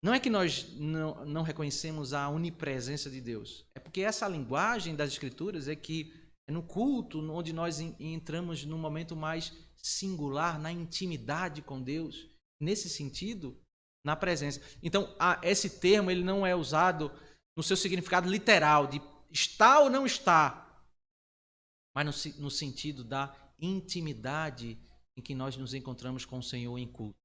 Não é que nós não reconhecemos a onipresença de Deus. É porque essa linguagem das Escrituras é que é no culto onde nós entramos num momento mais singular, na intimidade com Deus. Nesse sentido, na presença. Então, esse termo ele não é usado no seu significado literal, de estar ou não estar, mas no sentido da intimidade em que nós nos encontramos com o Senhor em culto.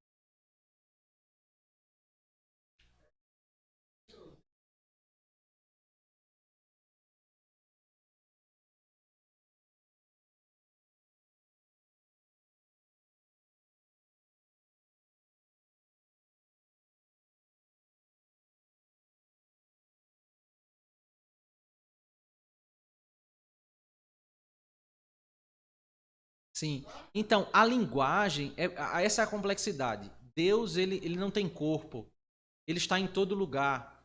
Sim. Então, a linguagem, essa é a complexidade. Deus, ele não tem corpo. Ele está em todo lugar.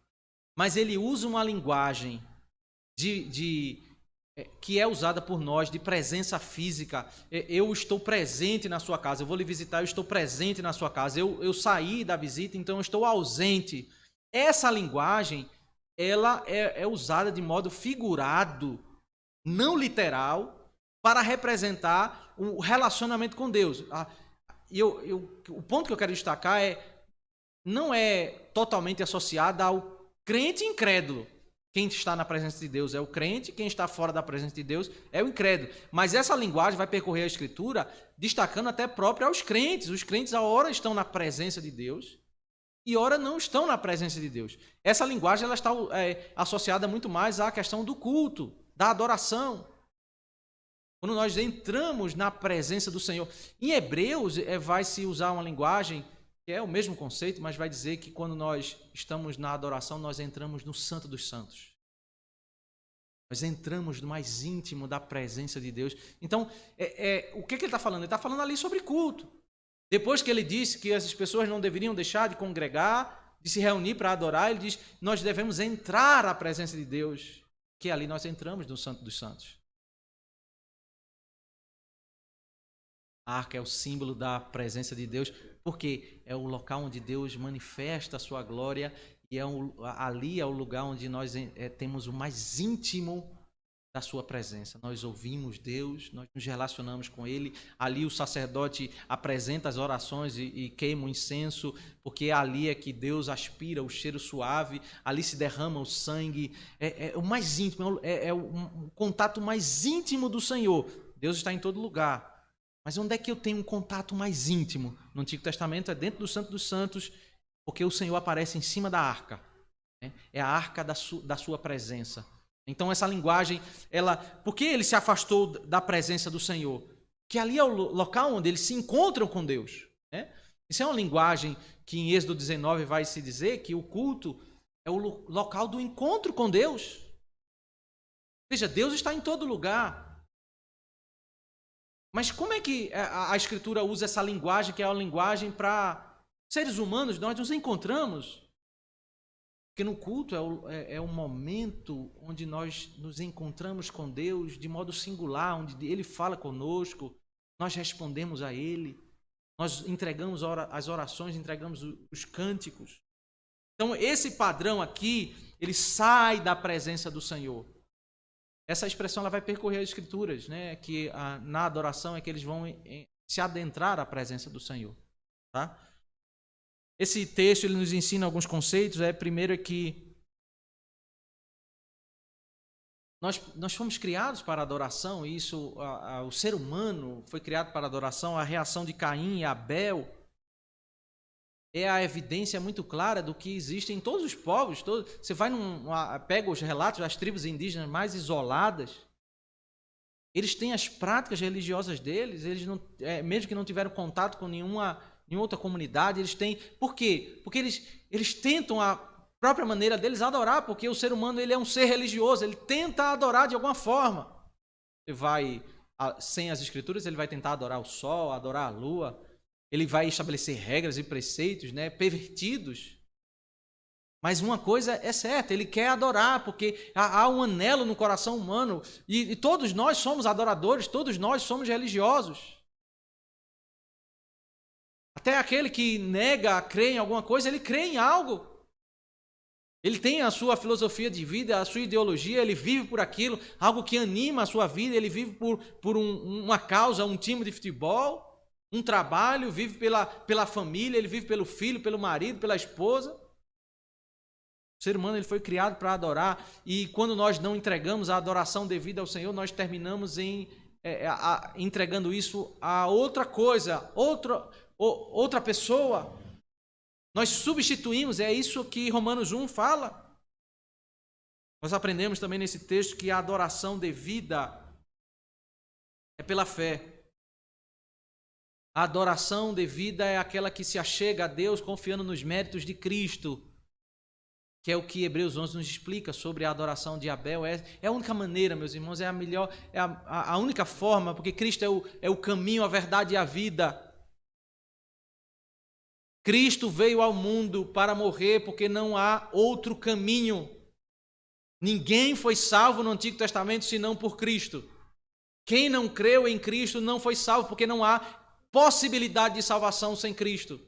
Mas ele usa uma linguagem que é usada por nós, de presença física. Eu estou presente na sua casa. Eu vou lhe visitar, eu estou presente na sua casa. Eu saí da visita, então eu estou ausente. Essa linguagem, ela é usada de modo figurado, não literal, para representar o relacionamento com Deus. O ponto que eu quero destacar não é totalmente associado ao crente incrédulo. Quem está na presença de Deus é o crente, quem está fora da presença de Deus é o incrédulo. Mas essa linguagem vai percorrer a Escritura, destacando até próprio aos crentes. Os crentes, a hora estão na presença de Deus e ora não estão na presença de Deus. Essa linguagem ela está associada muito mais à questão do culto, da adoração. Quando nós entramos na presença do Senhor. Em Hebreus vai se usar uma linguagem que é o mesmo conceito, mas vai dizer que quando nós estamos na adoração, nós entramos no Santo dos Santos. Nós entramos no mais íntimo da presença de Deus. Então, o que ele está falando? Ele está falando ali sobre culto. Depois que ele disse que as pessoas não deveriam deixar de congregar, de se reunir para adorar, ele diz, nós devemos entrar à presença de Deus, que ali nós entramos no Santo dos Santos. A arca é o símbolo da presença de Deus, porque é o local onde Deus manifesta a sua glória e ali é o lugar onde nós temos o mais íntimo da sua presença. Nós ouvimos Deus, nós nos relacionamos com Ele. Ali o sacerdote apresenta as orações e queima o incenso, porque ali é que Deus aspira o cheiro suave, ali se derrama o sangue. É o mais íntimo, é o contato mais íntimo do Senhor. Deus está em todo lugar. Mas onde é que eu tenho um contato mais íntimo? No Antigo Testamento é dentro do Santo dos Santos, porque o Senhor aparece em cima da arca. É a arca da sua presença. Então essa linguagem, por que ele se afastou da presença do Senhor? Que ali é o local onde eles se encontram com Deus, né? Isso é uma linguagem que em Êxodo 19 vai se dizer que o culto é o local do encontro com Deus. Veja, Deus está em todo lugar. Mas como é que a Escritura usa essa linguagem, que é uma linguagem para seres humanos? Nós nos encontramos. Porque no culto é um momento onde nós nos encontramos com Deus de modo singular, onde Ele fala conosco, nós respondemos a Ele, nós entregamos as orações, entregamos os cânticos. Então esse padrão aqui, ele sai da presença do Senhor. Essa expressão ela vai percorrer as Escrituras, né? Que na adoração é que eles vão se adentrar à presença do Senhor, tá? Esse texto ele nos ensina alguns conceitos. Primeiro é que nós fomos criados para a adoração, e isso, o ser humano foi criado para a adoração. A reação de Caim e Abel é a evidência muito clara do que existe em todos os povos. Você pega os relatos das tribos indígenas mais isoladas, eles têm as práticas religiosas deles, eles não, mesmo que não tiveram contato com nenhuma outra comunidade, eles têm. Por quê? Porque eles tentam a própria maneira deles adorar, porque o ser humano ele é um ser religioso, ele tenta adorar de alguma forma. Ele vai, sem as Escrituras, ele vai tentar adorar o sol, adorar a lua, ele vai estabelecer regras e preceitos, né, pervertidos. Mas uma coisa é certa, ele quer adorar, porque há um anelo no coração humano, e todos nós somos adoradores, todos nós somos religiosos. Até aquele que nega a crer em alguma coisa, ele crê em algo. Ele tem a sua filosofia de vida, a sua ideologia, ele vive por aquilo, algo que anima a sua vida, ele vive por uma causa, um time de futebol, um trabalho, vive pela família, ele vive pelo filho, pelo marido, pela esposa. O ser humano ele foi criado para adorar, e quando nós não entregamos a adoração devida ao Senhor, nós terminamos entregando isso a outra coisa, outra pessoa. Nós substituímos, é isso que Romanos 1 fala. Nós aprendemos também nesse texto que a adoração devida é pela fé. A adoração devida é aquela que se achega a Deus confiando nos méritos de Cristo, que é o que Hebreus 11 nos explica sobre a adoração de Abel. É a única maneira, meus irmãos, é a melhor, é a única forma, porque Cristo é o caminho, a verdade e a vida. Cristo veio ao mundo para morrer porque não há outro caminho. Ninguém foi salvo no Antigo Testamento senão por Cristo. Quem não creu em Cristo não foi salvo, porque não há possibilidade de salvação sem Cristo.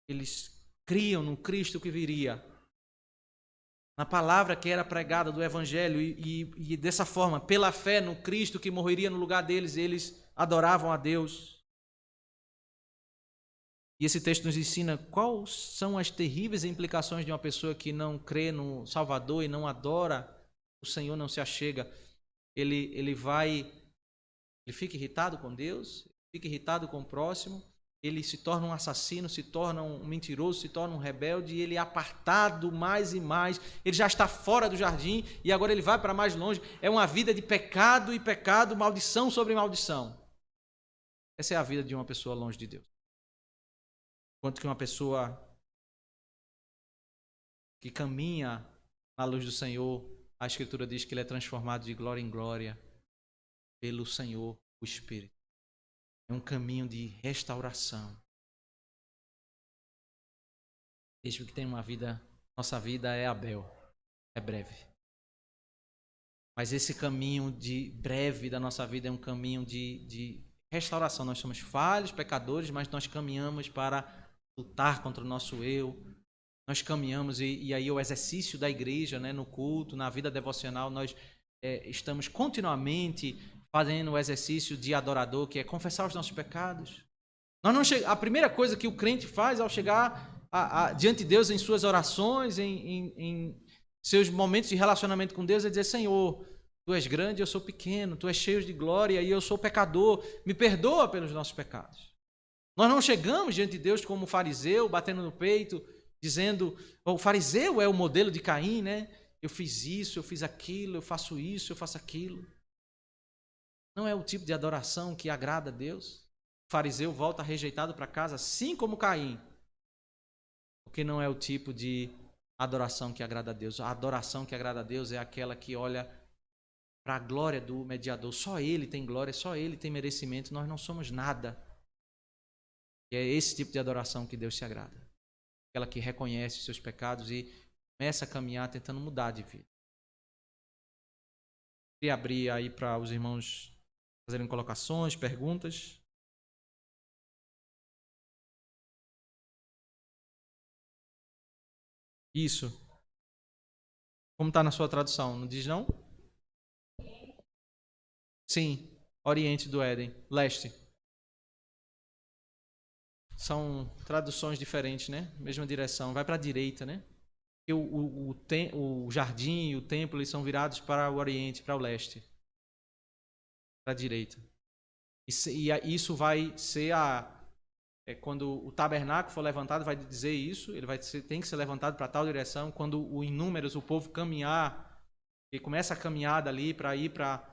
Eles criam no Cristo que viria, na palavra que era pregada do Evangelho, e dessa forma, pela fé no Cristo que morreria no lugar deles, eles adoravam a Deus. E esse texto nos ensina quais são as terríveis implicações de uma pessoa que não crê no Salvador e não adora o Senhor, não se achega. Ele fica irritado com Deus, fica irritado com o próximo, ele se torna um assassino, se torna um mentiroso, se torna um rebelde, e ele é apartado mais e mais. Ele já está fora do jardim e agora ele vai para mais longe. É uma vida de pecado e pecado, maldição sobre maldição. Essa é a vida de uma pessoa longe de Deus. Enquanto que uma pessoa que caminha na luz do Senhor, a Escritura diz que ele é transformado de glória em glória pelo Senhor, o Espírito. É um caminho de restauração. Desde que tem uma vida, nossa vida é Abel, é breve. Mas esse caminho de breve da nossa vida é um caminho de restauração. Nós somos falhos, pecadores, mas nós caminhamos para lutar contra o nosso eu. Nós caminhamos, e aí o exercício da igreja, né, no culto, na vida devocional, nós estamos continuamente fazendo o exercício de adorador, que é confessar os nossos pecados. A primeira coisa que o crente faz ao chegar diante de Deus em suas orações, em seus momentos de relacionamento com Deus, é dizer: Senhor, Tu és grande, eu sou pequeno, Tu és cheio de glória e eu sou pecador, me perdoa pelos nossos pecados. Nós não chegamos diante de Deus como fariseu, batendo no peito dizendo, o fariseu é o modelo de Caim, né? Eu fiz isso, eu fiz aquilo, eu faço isso, eu faço aquilo. Não é o tipo de adoração que agrada a Deus. O fariseu volta rejeitado para casa, assim como Caim. Porque não é o tipo de adoração que agrada a Deus. A adoração que agrada a Deus é aquela que olha para a glória do mediador. Só Ele tem glória, só Ele tem merecimento. Nós não somos nada. E é esse tipo de adoração que Deus se agrada. Aquela que reconhece os seus pecados e começa a caminhar tentando mudar de vida. Queria abrir aí para os irmãos fazerem colocações, perguntas. Isso. Como está na sua tradução? Não diz não? Sim. Oriente do Éden. Leste. São traduções diferentes, né? Mesma direção. Vai para a direita, né? Porque o jardim e o templo eles são virados para o oriente, para o leste. Para a direita. E isso vai ser quando o tabernáculo for levantado, vai dizer isso, ele tem que ser levantado para tal direção. Quando em números o povo caminhar, e começa a caminhada ali para ir para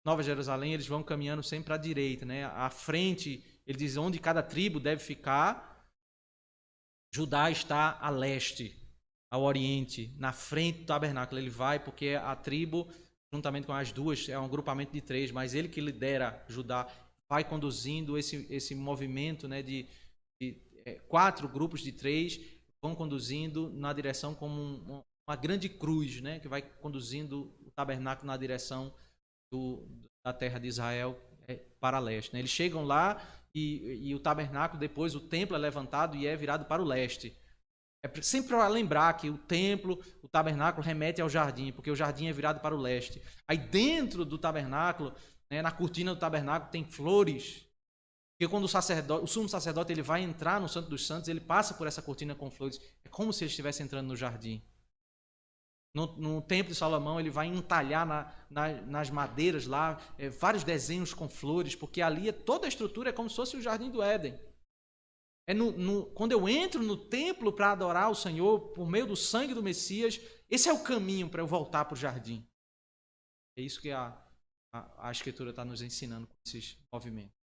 Nova Jerusalém, eles vão caminhando sempre para a direita, né? À frente, ele diz onde cada tribo deve ficar. Judá está a leste, ao oriente, na frente do tabernáculo. Ele vai porque a tribo, juntamente com as duas, é um agrupamento de 3, mas ele que lidera Judá, vai conduzindo esse movimento, né, de 4 grupos de 3, vão conduzindo na direção como uma grande cruz, né, que vai conduzindo o tabernáculo na direção da terra de Israel para leste. Né. Eles chegam lá e o tabernáculo, depois o templo é levantado e é virado para o leste. É sempre para lembrar que o templo, o tabernáculo remete ao jardim, porque o jardim é virado para o leste. Aí dentro do tabernáculo, né, na cortina do tabernáculo tem flores, porque quando o sumo sacerdote ele vai entrar no Santo dos Santos, ele passa por essa cortina com flores. É como se ele estivesse entrando no jardim. No templo de Salomão, ele vai entalhar nas madeiras lá vários desenhos com flores, porque ali toda a estrutura é como se fosse o jardim do Éden. Quando eu entro no templo para adorar o Senhor por meio do sangue do Messias, esse é o caminho para eu voltar para o jardim. É isso que a Escritura está nos ensinando com esses movimentos.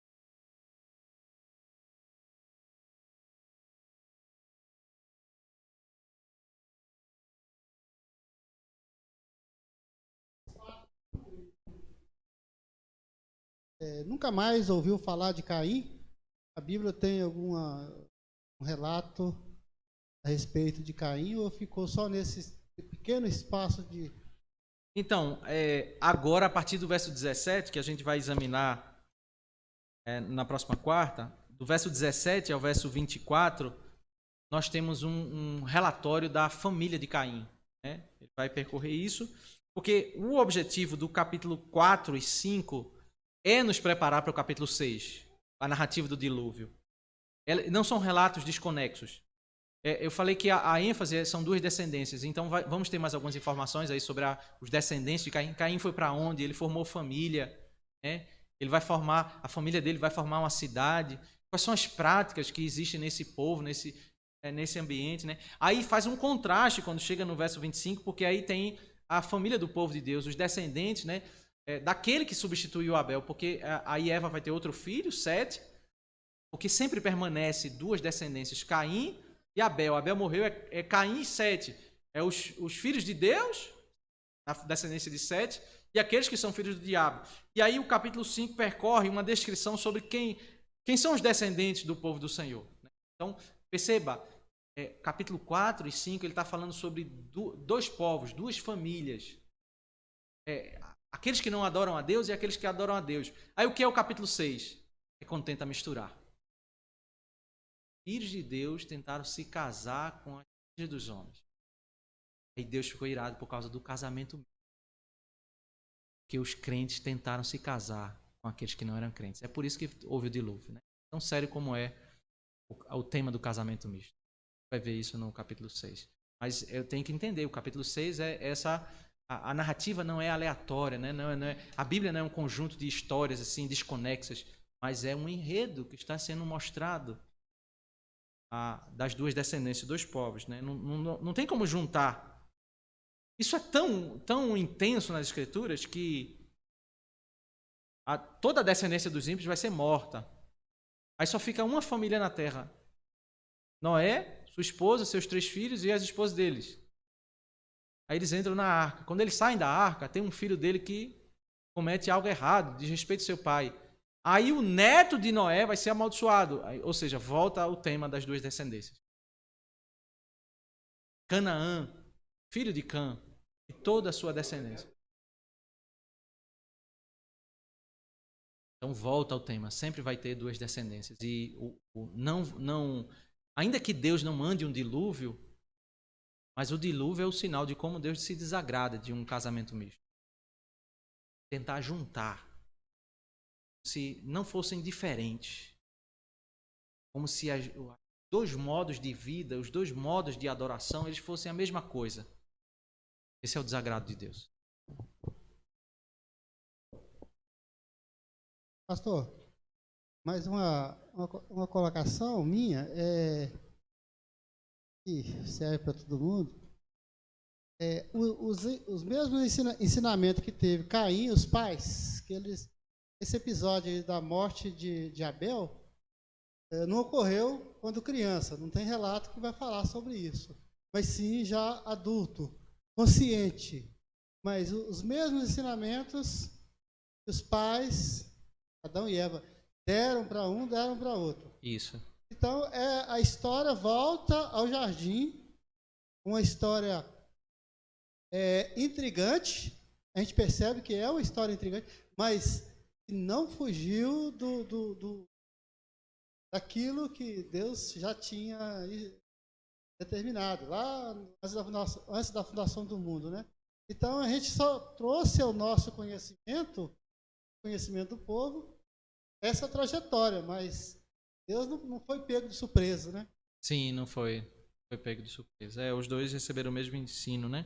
Nunca mais ouviu falar de Caim? A Bíblia tem um relato a respeito de Caim ou ficou só nesse pequeno espaço de... Então, agora a partir do verso 17, que a gente vai examinar na próxima quarta, do verso 17 ao verso 24, nós temos um relatório da família de Caim. Né? Ele vai percorrer isso, porque o objetivo do capítulo 4 e 5 é nos preparar para o capítulo 6, a narrativa do dilúvio. Não são relatos desconexos. Eu falei que a ênfase são 2 descendências, então vamos ter mais algumas informações aí sobre os descendentes de Caim. Caim foi para onde? Ele formou família, né? Ele vai formar, a família dele vai formar uma cidade. Quais são as práticas que existem nesse povo, nesse ambiente, né? Aí faz um contraste quando chega no verso 25, porque aí tem a família do povo de Deus, os descendentes, né? Daquele que substituiu Abel, porque aí Eva vai ter outro filho, Sete, porque sempre permanece 2 descendências, Caim e Abel. Abel morreu, Caim e Sete. Os filhos de Deus, a descendência de Sete, e aqueles que são filhos do diabo. E aí o capítulo 5 percorre uma descrição sobre quem são os descendentes do povo do Senhor. Então, perceba, capítulo 4 e 5, ele está falando sobre 2 povos, 2 famílias. Aqueles que não adoram a Deus e aqueles que adoram a Deus. Aí o que é o capítulo 6? É quando tenta misturar. Filhos de Deus tentaram se casar com as filhas dos homens. Aí Deus ficou irado por causa do casamento. Porque os crentes tentaram se casar com aqueles que não eram crentes. É por isso que houve o dilúvio. Né? Tão sério como é o tema do casamento misto. Vai ver isso no capítulo 6. Mas eu tenho que entender, o capítulo 6 é essa... A narrativa não é aleatória, né? A Bíblia não é um conjunto de histórias assim desconexas, mas é um enredo que está sendo mostrado das duas descendências, dois povos, né? Não tem como juntar. Isso é tão intenso nas Escrituras que toda a descendência dos ímpios vai ser morta. Aí só fica uma família na terra. Noé, sua esposa, seus 3 filhos e as esposas deles. Aí eles entram na arca. Quando eles saem da arca, tem um filho dele que comete algo errado, desrespeita seu pai. Aí o neto de Noé vai ser amaldiçoado. Ou seja, volta ao tema das duas descendências. Canaã, filho de Cã, e toda a sua descendência. Então volta ao tema, sempre vai ter duas descendências. E ainda que Deus não mande um dilúvio, mas o dilúvio é o sinal de como Deus se desagrada de um casamento misto. Tentar juntar, se não fossem diferentes, como se os 2 modos de vida, os 2 modos de adoração, eles fossem a mesma coisa. Esse é o desagrado de Deus. Pastor, mais uma colocação minha, que serve para todo mundo. Os mesmos ensinamentos que teve Caim e os pais, esse episódio aí da morte de Abel, não ocorreu quando criança, não tem relato que vai falar sobre isso, mas sim já adulto, consciente. Mas os mesmos ensinamentos que os pais, Adão e Eva, deram para um, deram para outro. Isso. Então, a história volta ao jardim, uma história intrigante, a gente percebe que é uma história intrigante, mas não fugiu daquilo que Deus já tinha determinado, lá antes da fundação do mundo, né? Então, a gente só trouxe ao nosso conhecimento do povo, essa trajetória, mas Deus não foi pego de surpresa, né? Sim, não foi pego de surpresa. Os 2 receberam o mesmo ensino, né?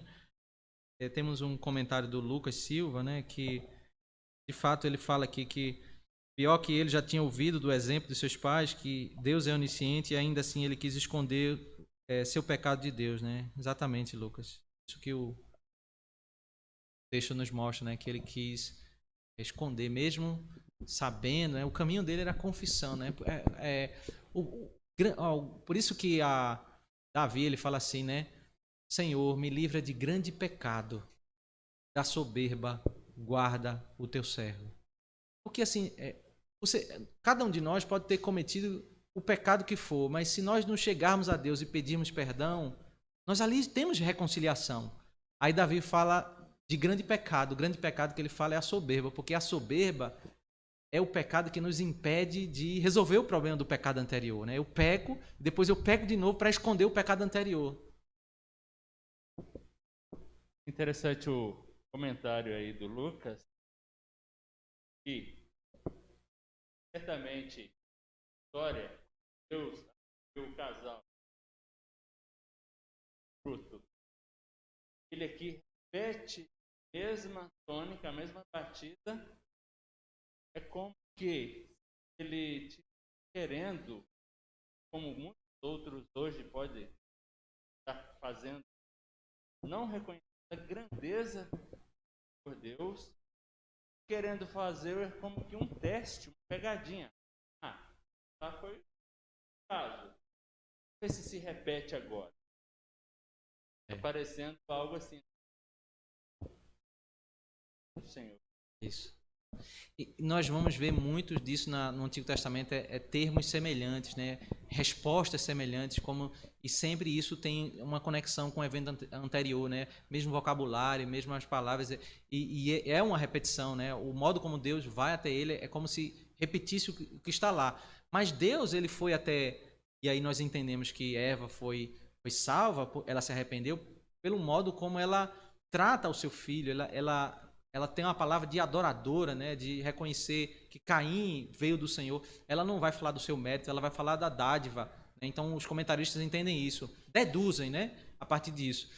Temos um comentário do Lucas Silva, né? Que, de fato, ele fala aqui que pior que ele já tinha ouvido do exemplo de seus pais, que Deus é onisciente e ainda assim ele quis esconder seu pecado de Deus, né? Exatamente, Lucas. Isso que o texto nos mostra, né? Que ele quis esconder, mesmo sabendo, né? O caminho dele era a confissão, né? Por isso que Davi ele fala assim, né? Senhor, me livra de grande pecado, da soberba, guarda o teu servo. Porque assim, cada um de nós pode ter cometido o pecado que for, mas se nós não chegarmos a Deus e pedirmos perdão, nós ali temos reconciliação. Aí Davi fala de grande pecado. O grande pecado que ele fala é a soberba, porque a soberba é o pecado que nos impede de resolver o problema do pecado anterior, né? Eu peco, depois eu peco de novo para esconder o pecado anterior. Interessante o comentário aí do Lucas, que certamente a história, Deus viu o casal fruto. Ele aqui repete a mesma tônica, a mesma batida. É como que ele estivesse querendo, como muitos outros hoje podem estar fazendo, não reconhecer a grandeza por Deus, querendo fazer como que um teste, uma pegadinha. Lá foi o caso. Vamos ver se repete agora. Está parecendo algo assim. Senhor. Isso. E nós vamos ver muito disso no Antigo Testamento, termos semelhantes, né? Respostas semelhantes, e sempre isso tem uma conexão com o evento anterior, né? Mesmo vocabulário, mesmo as palavras, e é uma repetição, né? O modo como Deus vai até ele é como se repetisse o que está lá. Mas Deus, ele foi até, e aí nós entendemos que Eva foi salva, ela se arrependeu pelo modo como ela trata o seu filho, ela tem uma palavra de adoradora, né, de reconhecer que Caim veio do Senhor. Ela não vai falar do seu mérito, ela vai falar da dádiva. Né? Então, os comentaristas entendem isso, deduzem, né, a partir disso.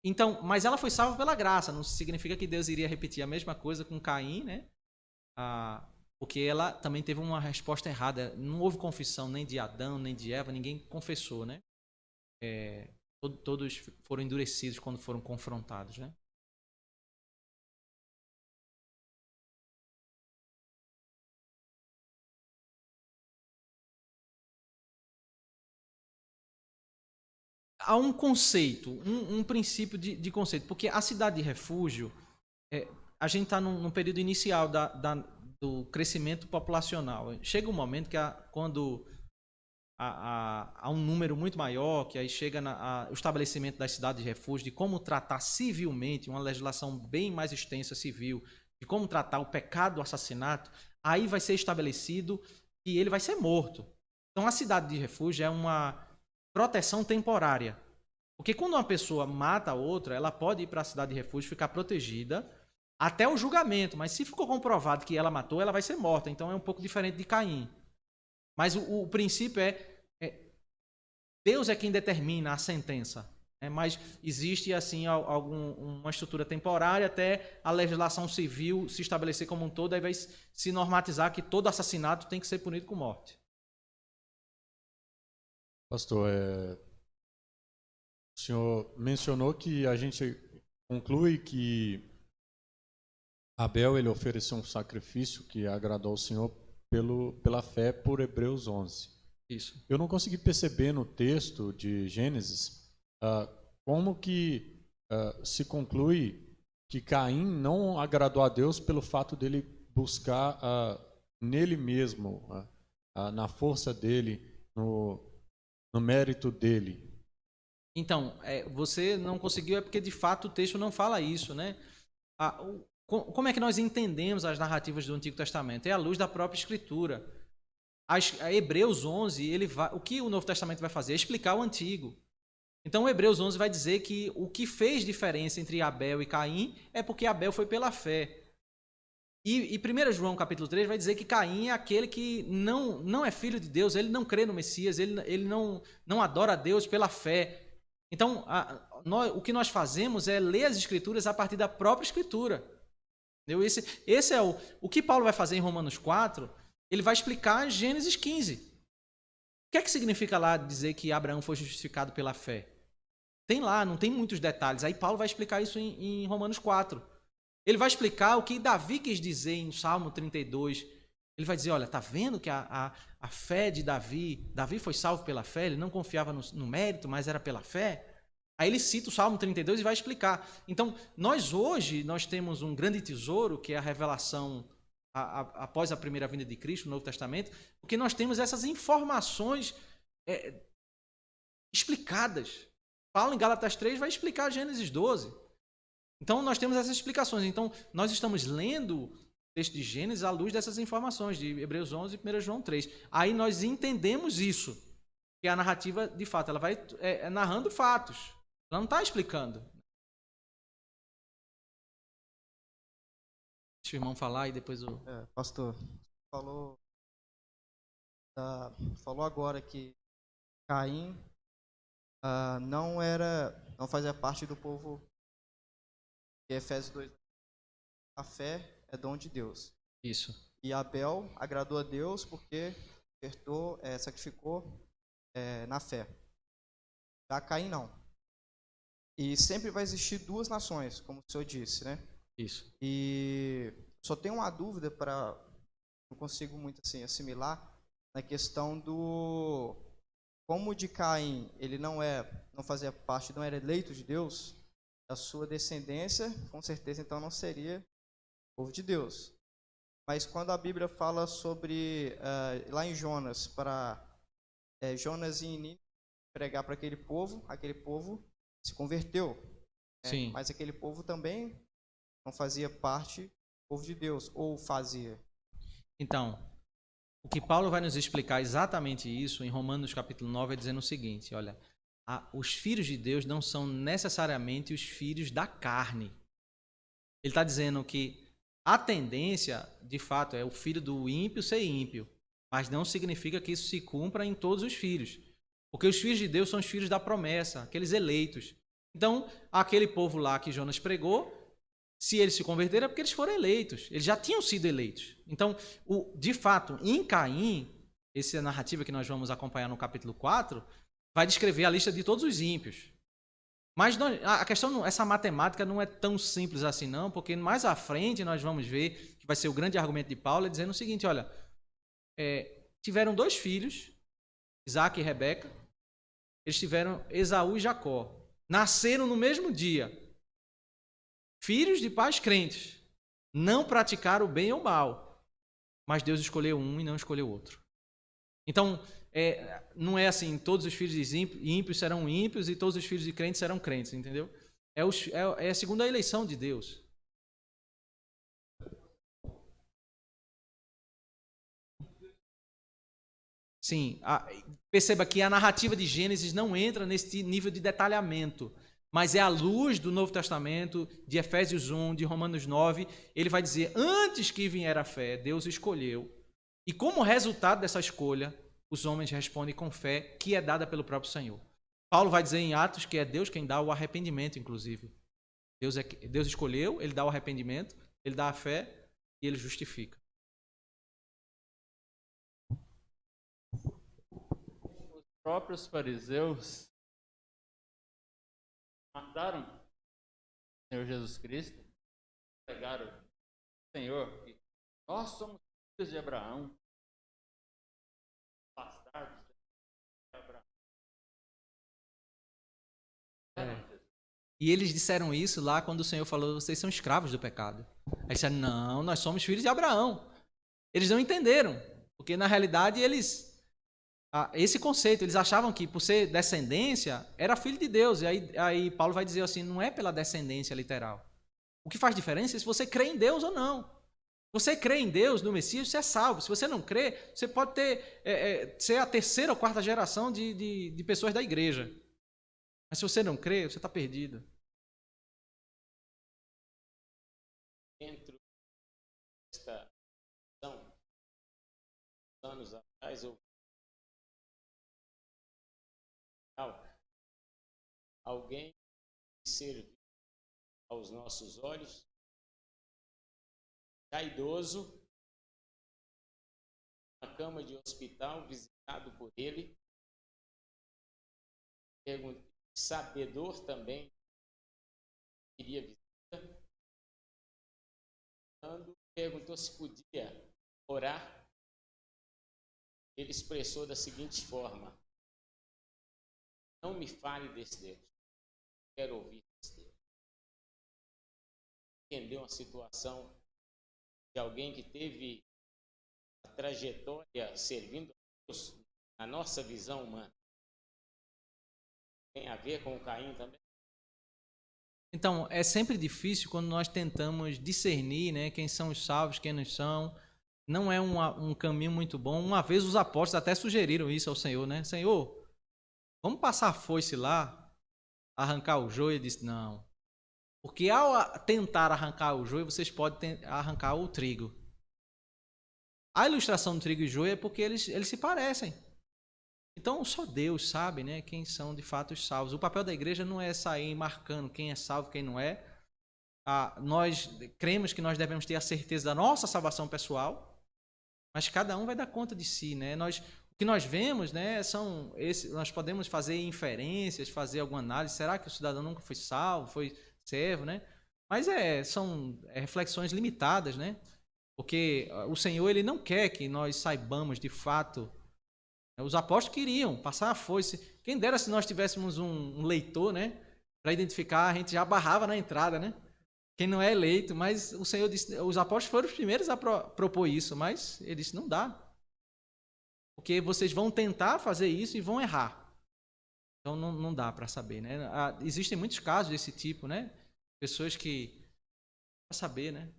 Então, mas ela foi salva pela graça, não significa que Deus iria repetir a mesma coisa com Caim, né, porque ela também teve uma resposta errada. Não houve confissão nem de Adão, nem de Eva, ninguém confessou, né? Todos foram endurecidos quando foram confrontados, né? Há um conceito, um princípio de conceito, porque a cidade de refúgio, a gente está num período inicial do crescimento populacional. Chega um momento que quando há um número muito maior, que aí chega o estabelecimento das cidades de refúgio, de como tratar civilmente, uma legislação bem mais extensa civil, de como tratar o pecado do assassinato, aí vai ser estabelecido que ele vai ser morto. Então a cidade de refúgio é uma proteção temporária. Porque quando uma pessoa mata a outra, ela pode ir para a cidade de refúgio, ficar protegida até o julgamento, mas se ficou comprovado que ela matou, ela vai ser morta. Então é um pouco diferente de Caim. Mas o princípio Deus é quem determina a sentença. Mas existe assim uma estrutura temporária até a legislação civil se estabelecer como um todo, aí vai se normatizar que todo assassinato tem que ser punido com morte. Pastor, o senhor mencionou que a gente conclui que Abel ele ofereceu um sacrifício que agradou ao Senhor pela fé por Hebreus 11. Isso. Eu não consegui perceber no texto de Gênesis como que se conclui que Caim não agradou a Deus pelo fato dele buscar nele mesmo, na força dele, no mérito dele. Então, você não conseguiu porque de fato o texto não fala isso, né? Como é que nós entendemos as narrativas do Antigo Testamento? É à luz da própria Escritura. A Hebreus 11, o que o Novo Testamento vai fazer? É explicar o Antigo. Então, o Hebreus 11 vai dizer que o que fez diferença entre Abel e Caim é porque Abel foi pela fé. E 1 João capítulo 3 vai dizer que Caim é aquele que não é filho de Deus, ele não crê no Messias, ele não adora a Deus pela fé. Então, o que nós fazemos é ler as Escrituras a partir da própria Escritura. Entendeu? Esse é o que Paulo vai fazer em Romanos 4, ele vai explicar Gênesis 15. O que é que significa lá dizer que Abraão foi justificado pela fé? Tem lá, não tem muitos detalhes. Aí Paulo vai explicar isso em Romanos 4. Ele vai explicar o que Davi quis dizer em Salmo 32. Ele vai dizer, olha, tá vendo que a fé de Davi foi salvo pela fé, ele não confiava no mérito, mas era pela fé. Aí ele cita o Salmo 32 e vai explicar. Então, hoje temos um grande tesouro, que é a revelação após a primeira vinda de Cristo, no Novo Testamento, porque nós temos essas informações explicadas. Paulo, em Gálatas 3, vai explicar Gênesis 12. Então, nós temos essas explicações. Então, nós estamos lendo o texto de Gênesis à luz dessas informações, de Hebreus 11 e 1 João 3. Aí nós entendemos isso, que a narrativa, de fato, ela vai narrando fatos. Ela não está explicando. Deixa o irmão falar e depois o... Pastor, falou agora que Caim não fazia parte do povo, que Efésios 2, a fé é dom de Deus. Isso. E Abel agradou a Deus porque sacrificou na fé. Já Caim não. E sempre vai existir duas nações, como o senhor disse, né? Isso. E só tenho uma dúvida não consigo muito assim assimilar na questão do como de Caim ele não fazia parte, não era eleito de Deus, a sua descendência com certeza então não seria povo de Deus. Mas quando a Bíblia fala sobre lá em Jonas, para Jonas e Nínive pregar para aquele povo se converteu. Sim. Mas aquele povo também não fazia parte do povo de Deus, ou fazia? Então, o que Paulo vai nos explicar exatamente isso em Romanos capítulo 9 é dizendo o seguinte, olha, os filhos de Deus não são necessariamente os filhos da carne. Ele está dizendo que a tendência, de fato, é o filho do ímpio ser ímpio, mas não significa que isso se cumpra em todos os filhos. Porque os filhos de Deus são os filhos da promessa, aqueles eleitos. Então, aquele povo lá que Jonas pregou, Se eles se converteram é porque eles foram eleitos. Eles já tinham sido eleitos. Então, de fato, em Caim, essa narrativa que nós vamos acompanhar no capítulo 4, vai descrever a lista de todos os ímpios. Mas a questão, essa matemática não é tão simples assim não, porque mais à frente nós vamos ver, que vai ser o grande argumento de Paulo, é dizendo o seguinte, olha, tiveram 2 filhos, Isaac e Rebeca, eles tiveram Esaú e Jacó. Nasceram no mesmo dia. Filhos de pais crentes. Não praticaram o bem ou o mal. Mas Deus escolheu um e não escolheu outro. Então, não é assim, todos os filhos de ímpios serão ímpios e todos os filhos de crentes serão crentes, entendeu? É a segunda eleição de Deus. Sim, perceba que a narrativa de Gênesis não entra nesse nível de detalhamento, mas é à luz do Novo Testamento, de Efésios 1, de Romanos 9, ele vai dizer, antes que vier a fé, Deus escolheu, e como resultado dessa escolha, os homens respondem com fé, que é dada pelo próprio Senhor. Paulo vai dizer em Atos que é Deus quem dá o arrependimento, inclusive. Deus escolheu, ele dá o arrependimento, ele dá a fé e ele justifica. Os próprios fariseus mataram o Senhor Jesus Cristo, pregaram, Senhor, nós somos filhos de Abraão, bastardos de Abraão. E eles disseram isso lá quando o Senhor falou, vocês são escravos do pecado. Aí disseram, não, nós somos filhos de Abraão. Eles não entenderam, porque na realidade esse conceito, eles achavam que por ser descendência, era filho de Deus. E aí Paulo vai dizer assim, não é pela descendência literal. O que faz diferença é se você crê em Deus ou não. Você crê em Deus, no Messias, você é salvo. Se você não crê, você pode ser a 3ª ou 4ª geração de pessoas da igreja. Mas se você não crê, você está perdido. Dentro desta questão, anos atrás, alguém serviu aos nossos olhos, já idoso, na cama de hospital, visitado por ele, sabedor também, queria visita, perguntou se podia orar. Ele expressou da seguinte forma, não me fale desse Deus, quero ouvir desse Deus. Entendeu a situação de alguém que teve a trajetória servindo a Deus na nossa visão humana. Tem a ver com o Caim também? Então, é sempre difícil quando nós tentamos discernir, né, quem são os salvos, quem não são. Não é um caminho muito bom. Uma vez os apóstolos até sugeriram isso ao Senhor, né? Senhor, vamos passar a foice lá, arrancar o joio? Ele disse, não. Porque ao tentar arrancar o joio, vocês podem arrancar o trigo. A ilustração do trigo e joio é porque eles se parecem. Então, só Deus sabe, né, quem são de fato os salvos. O papel da igreja não é sair marcando quem é salvo, quem não é. Nós cremos que nós devemos ter a certeza da nossa salvação pessoal, mas cada um vai dar conta de si, né? O que nós vemos, né, nós podemos fazer inferências, fazer alguma análise. Será que o cidadão nunca foi salvo, foi servo, né? Mas são reflexões limitadas, né? Porque o Senhor, ele não quer que nós saibamos de fato. Os apóstolos queriam passar a foice. Quem dera se nós tivéssemos um leitor, né, para identificar, a gente já barrava na entrada, né? Quem não é eleito, mas o Senhor disse, os apóstolos foram os primeiros a propor isso, mas ele disse, não dá. Porque vocês vão tentar fazer isso e vão errar. Então não dá para saber, né? Existem muitos casos desse tipo, né? Pessoas que para saber, né?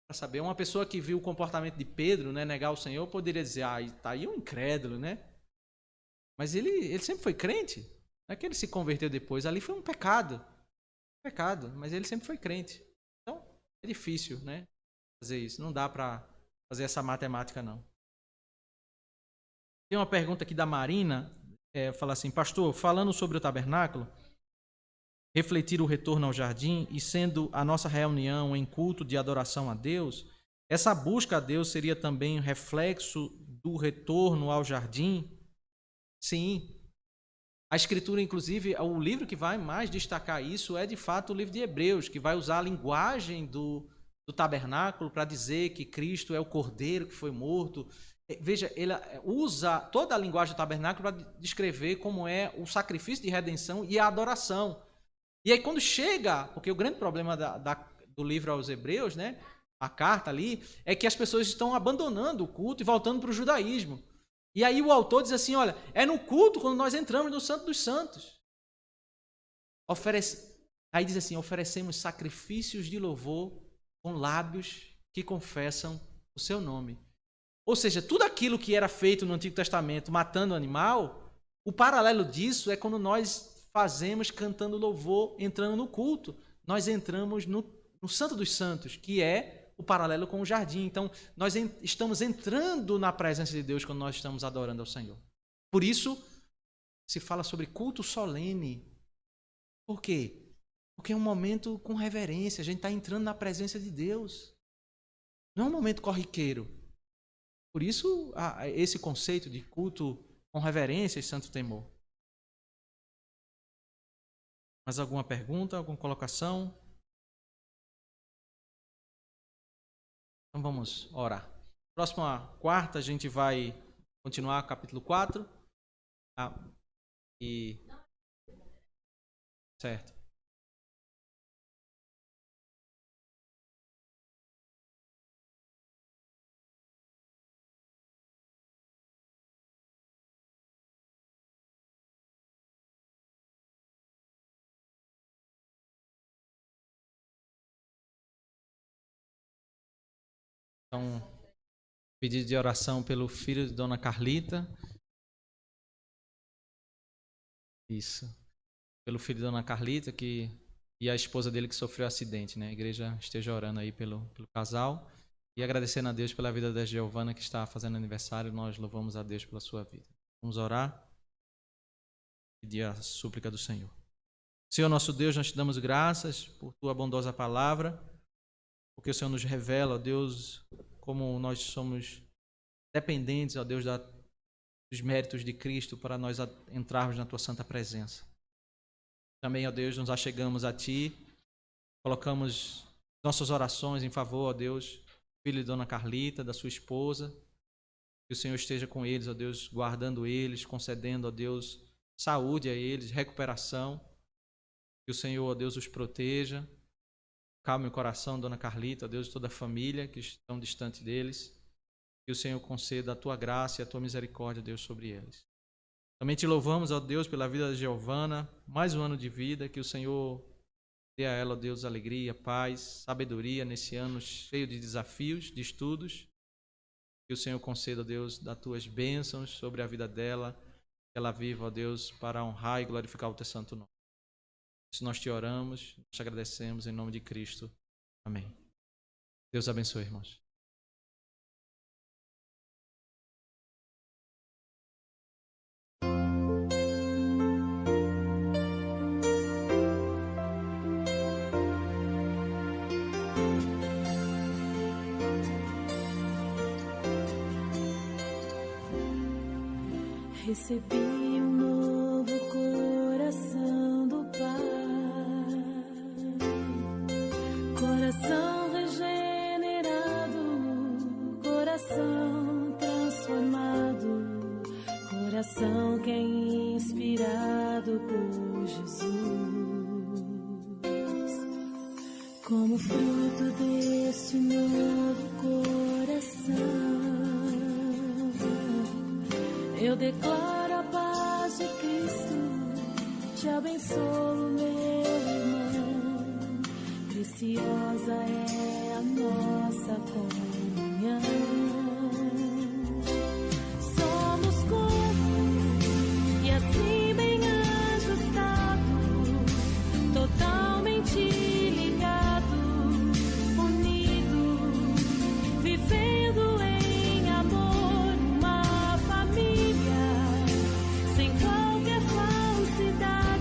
Para saber, uma pessoa que viu o comportamento de Pedro, né, negar o Senhor, poderia dizer, tá aí um incrédulo, né? Mas ele sempre foi crente. Não é que ele se converteu depois, ali foi um pecado, mas ele sempre foi crente. Então, é difícil, né, fazer isso. Não dá para fazer essa matemática, não. Tem uma pergunta aqui da Marina, fala assim, pastor, falando sobre o tabernáculo, refletir o retorno ao jardim e sendo a nossa reunião em culto de adoração a Deus, essa busca a Deus seria também um reflexo do retorno ao jardim? Sim. A Escritura, inclusive, o livro que vai mais destacar isso é, de fato, o livro de Hebreus, que vai usar a linguagem do tabernáculo para dizer que Cristo é o Cordeiro que foi morto. Veja, ele usa toda a linguagem do tabernáculo para descrever como é o sacrifício de redenção e a adoração. E aí quando chega, porque o grande problema do livro aos Hebreus, né, a carta ali, é que as pessoas estão abandonando o culto e voltando para o judaísmo. E aí o autor diz assim, olha, é no culto quando nós entramos no Santo dos Santos. Aí diz assim, oferecemos sacrifícios de louvor com lábios que confessam o seu nome. Ou seja, tudo aquilo que era feito no Antigo Testamento matando o animal, o paralelo disso é quando nós fazemos cantando louvor, entrando no culto. Nós entramos no Santo dos Santos, que é o paralelo com o jardim. Então, nós estamos entrando na presença de Deus quando nós estamos adorando ao Senhor. Por isso, se fala sobre culto solene. Por quê? Porque é um momento com reverência. A gente está entrando na presença de Deus. Não é um momento corriqueiro. Por isso, esse conceito de culto com reverência e santo temor. Mais alguma pergunta, alguma colocação? Então vamos orar. Próxima quarta a gente vai continuar capítulo 4. Certo. Então, pedido de oração pelo filho de Dona Carlita. Isso. Pelo filho de Dona Carlita e a esposa dele que sofreu acidente, né? A igreja esteja orando aí pelo casal. E agradecendo a Deus pela vida da Giovana, que está fazendo aniversário. Nós louvamos a Deus pela sua vida. Vamos orar. Pedir a súplica do Senhor. Senhor nosso Deus, nós te damos graças por tua bondosa palavra. Porque o Senhor nos revela, ó Deus, como nós somos dependentes, ó Deus, dos méritos de Cristo para nós entrarmos na tua santa presença. Também, ó Deus, nos achegamos a ti, colocamos nossas orações em favor, ó Deus, do filho de Dona Carlita, da sua esposa, que o Senhor esteja com eles, ó Deus, guardando eles, concedendo, ó Deus, saúde a eles, recuperação, que o Senhor, ó Deus, os proteja. Calme o coração, Dona Carlita, ó Deus, de toda a família que estão distante deles. Que o Senhor conceda a tua graça e a tua misericórdia, Deus, sobre eles. Também te louvamos, ó Deus, pela vida de Giovana, mais um ano de vida. Que o Senhor dê a ela, ó Deus, alegria, paz, sabedoria nesse ano cheio de desafios, de estudos. Que o Senhor conceda, ó Deus, das tuas bênçãos sobre a vida dela. Que ela viva, ó Deus, para honrar e glorificar o teu santo nome. Se nós te oramos, te agradecemos em nome de Cristo. Amém. Deus abençoe, irmãos. Recebi um novo coração do Pai, coração regenerado, coração transformado, coração que é inspirado por Jesus. Como fruto deste novo coração, eu declaro a paz de Cristo, te abençoo, meu irmão. Preciosa é a nossa comunhão.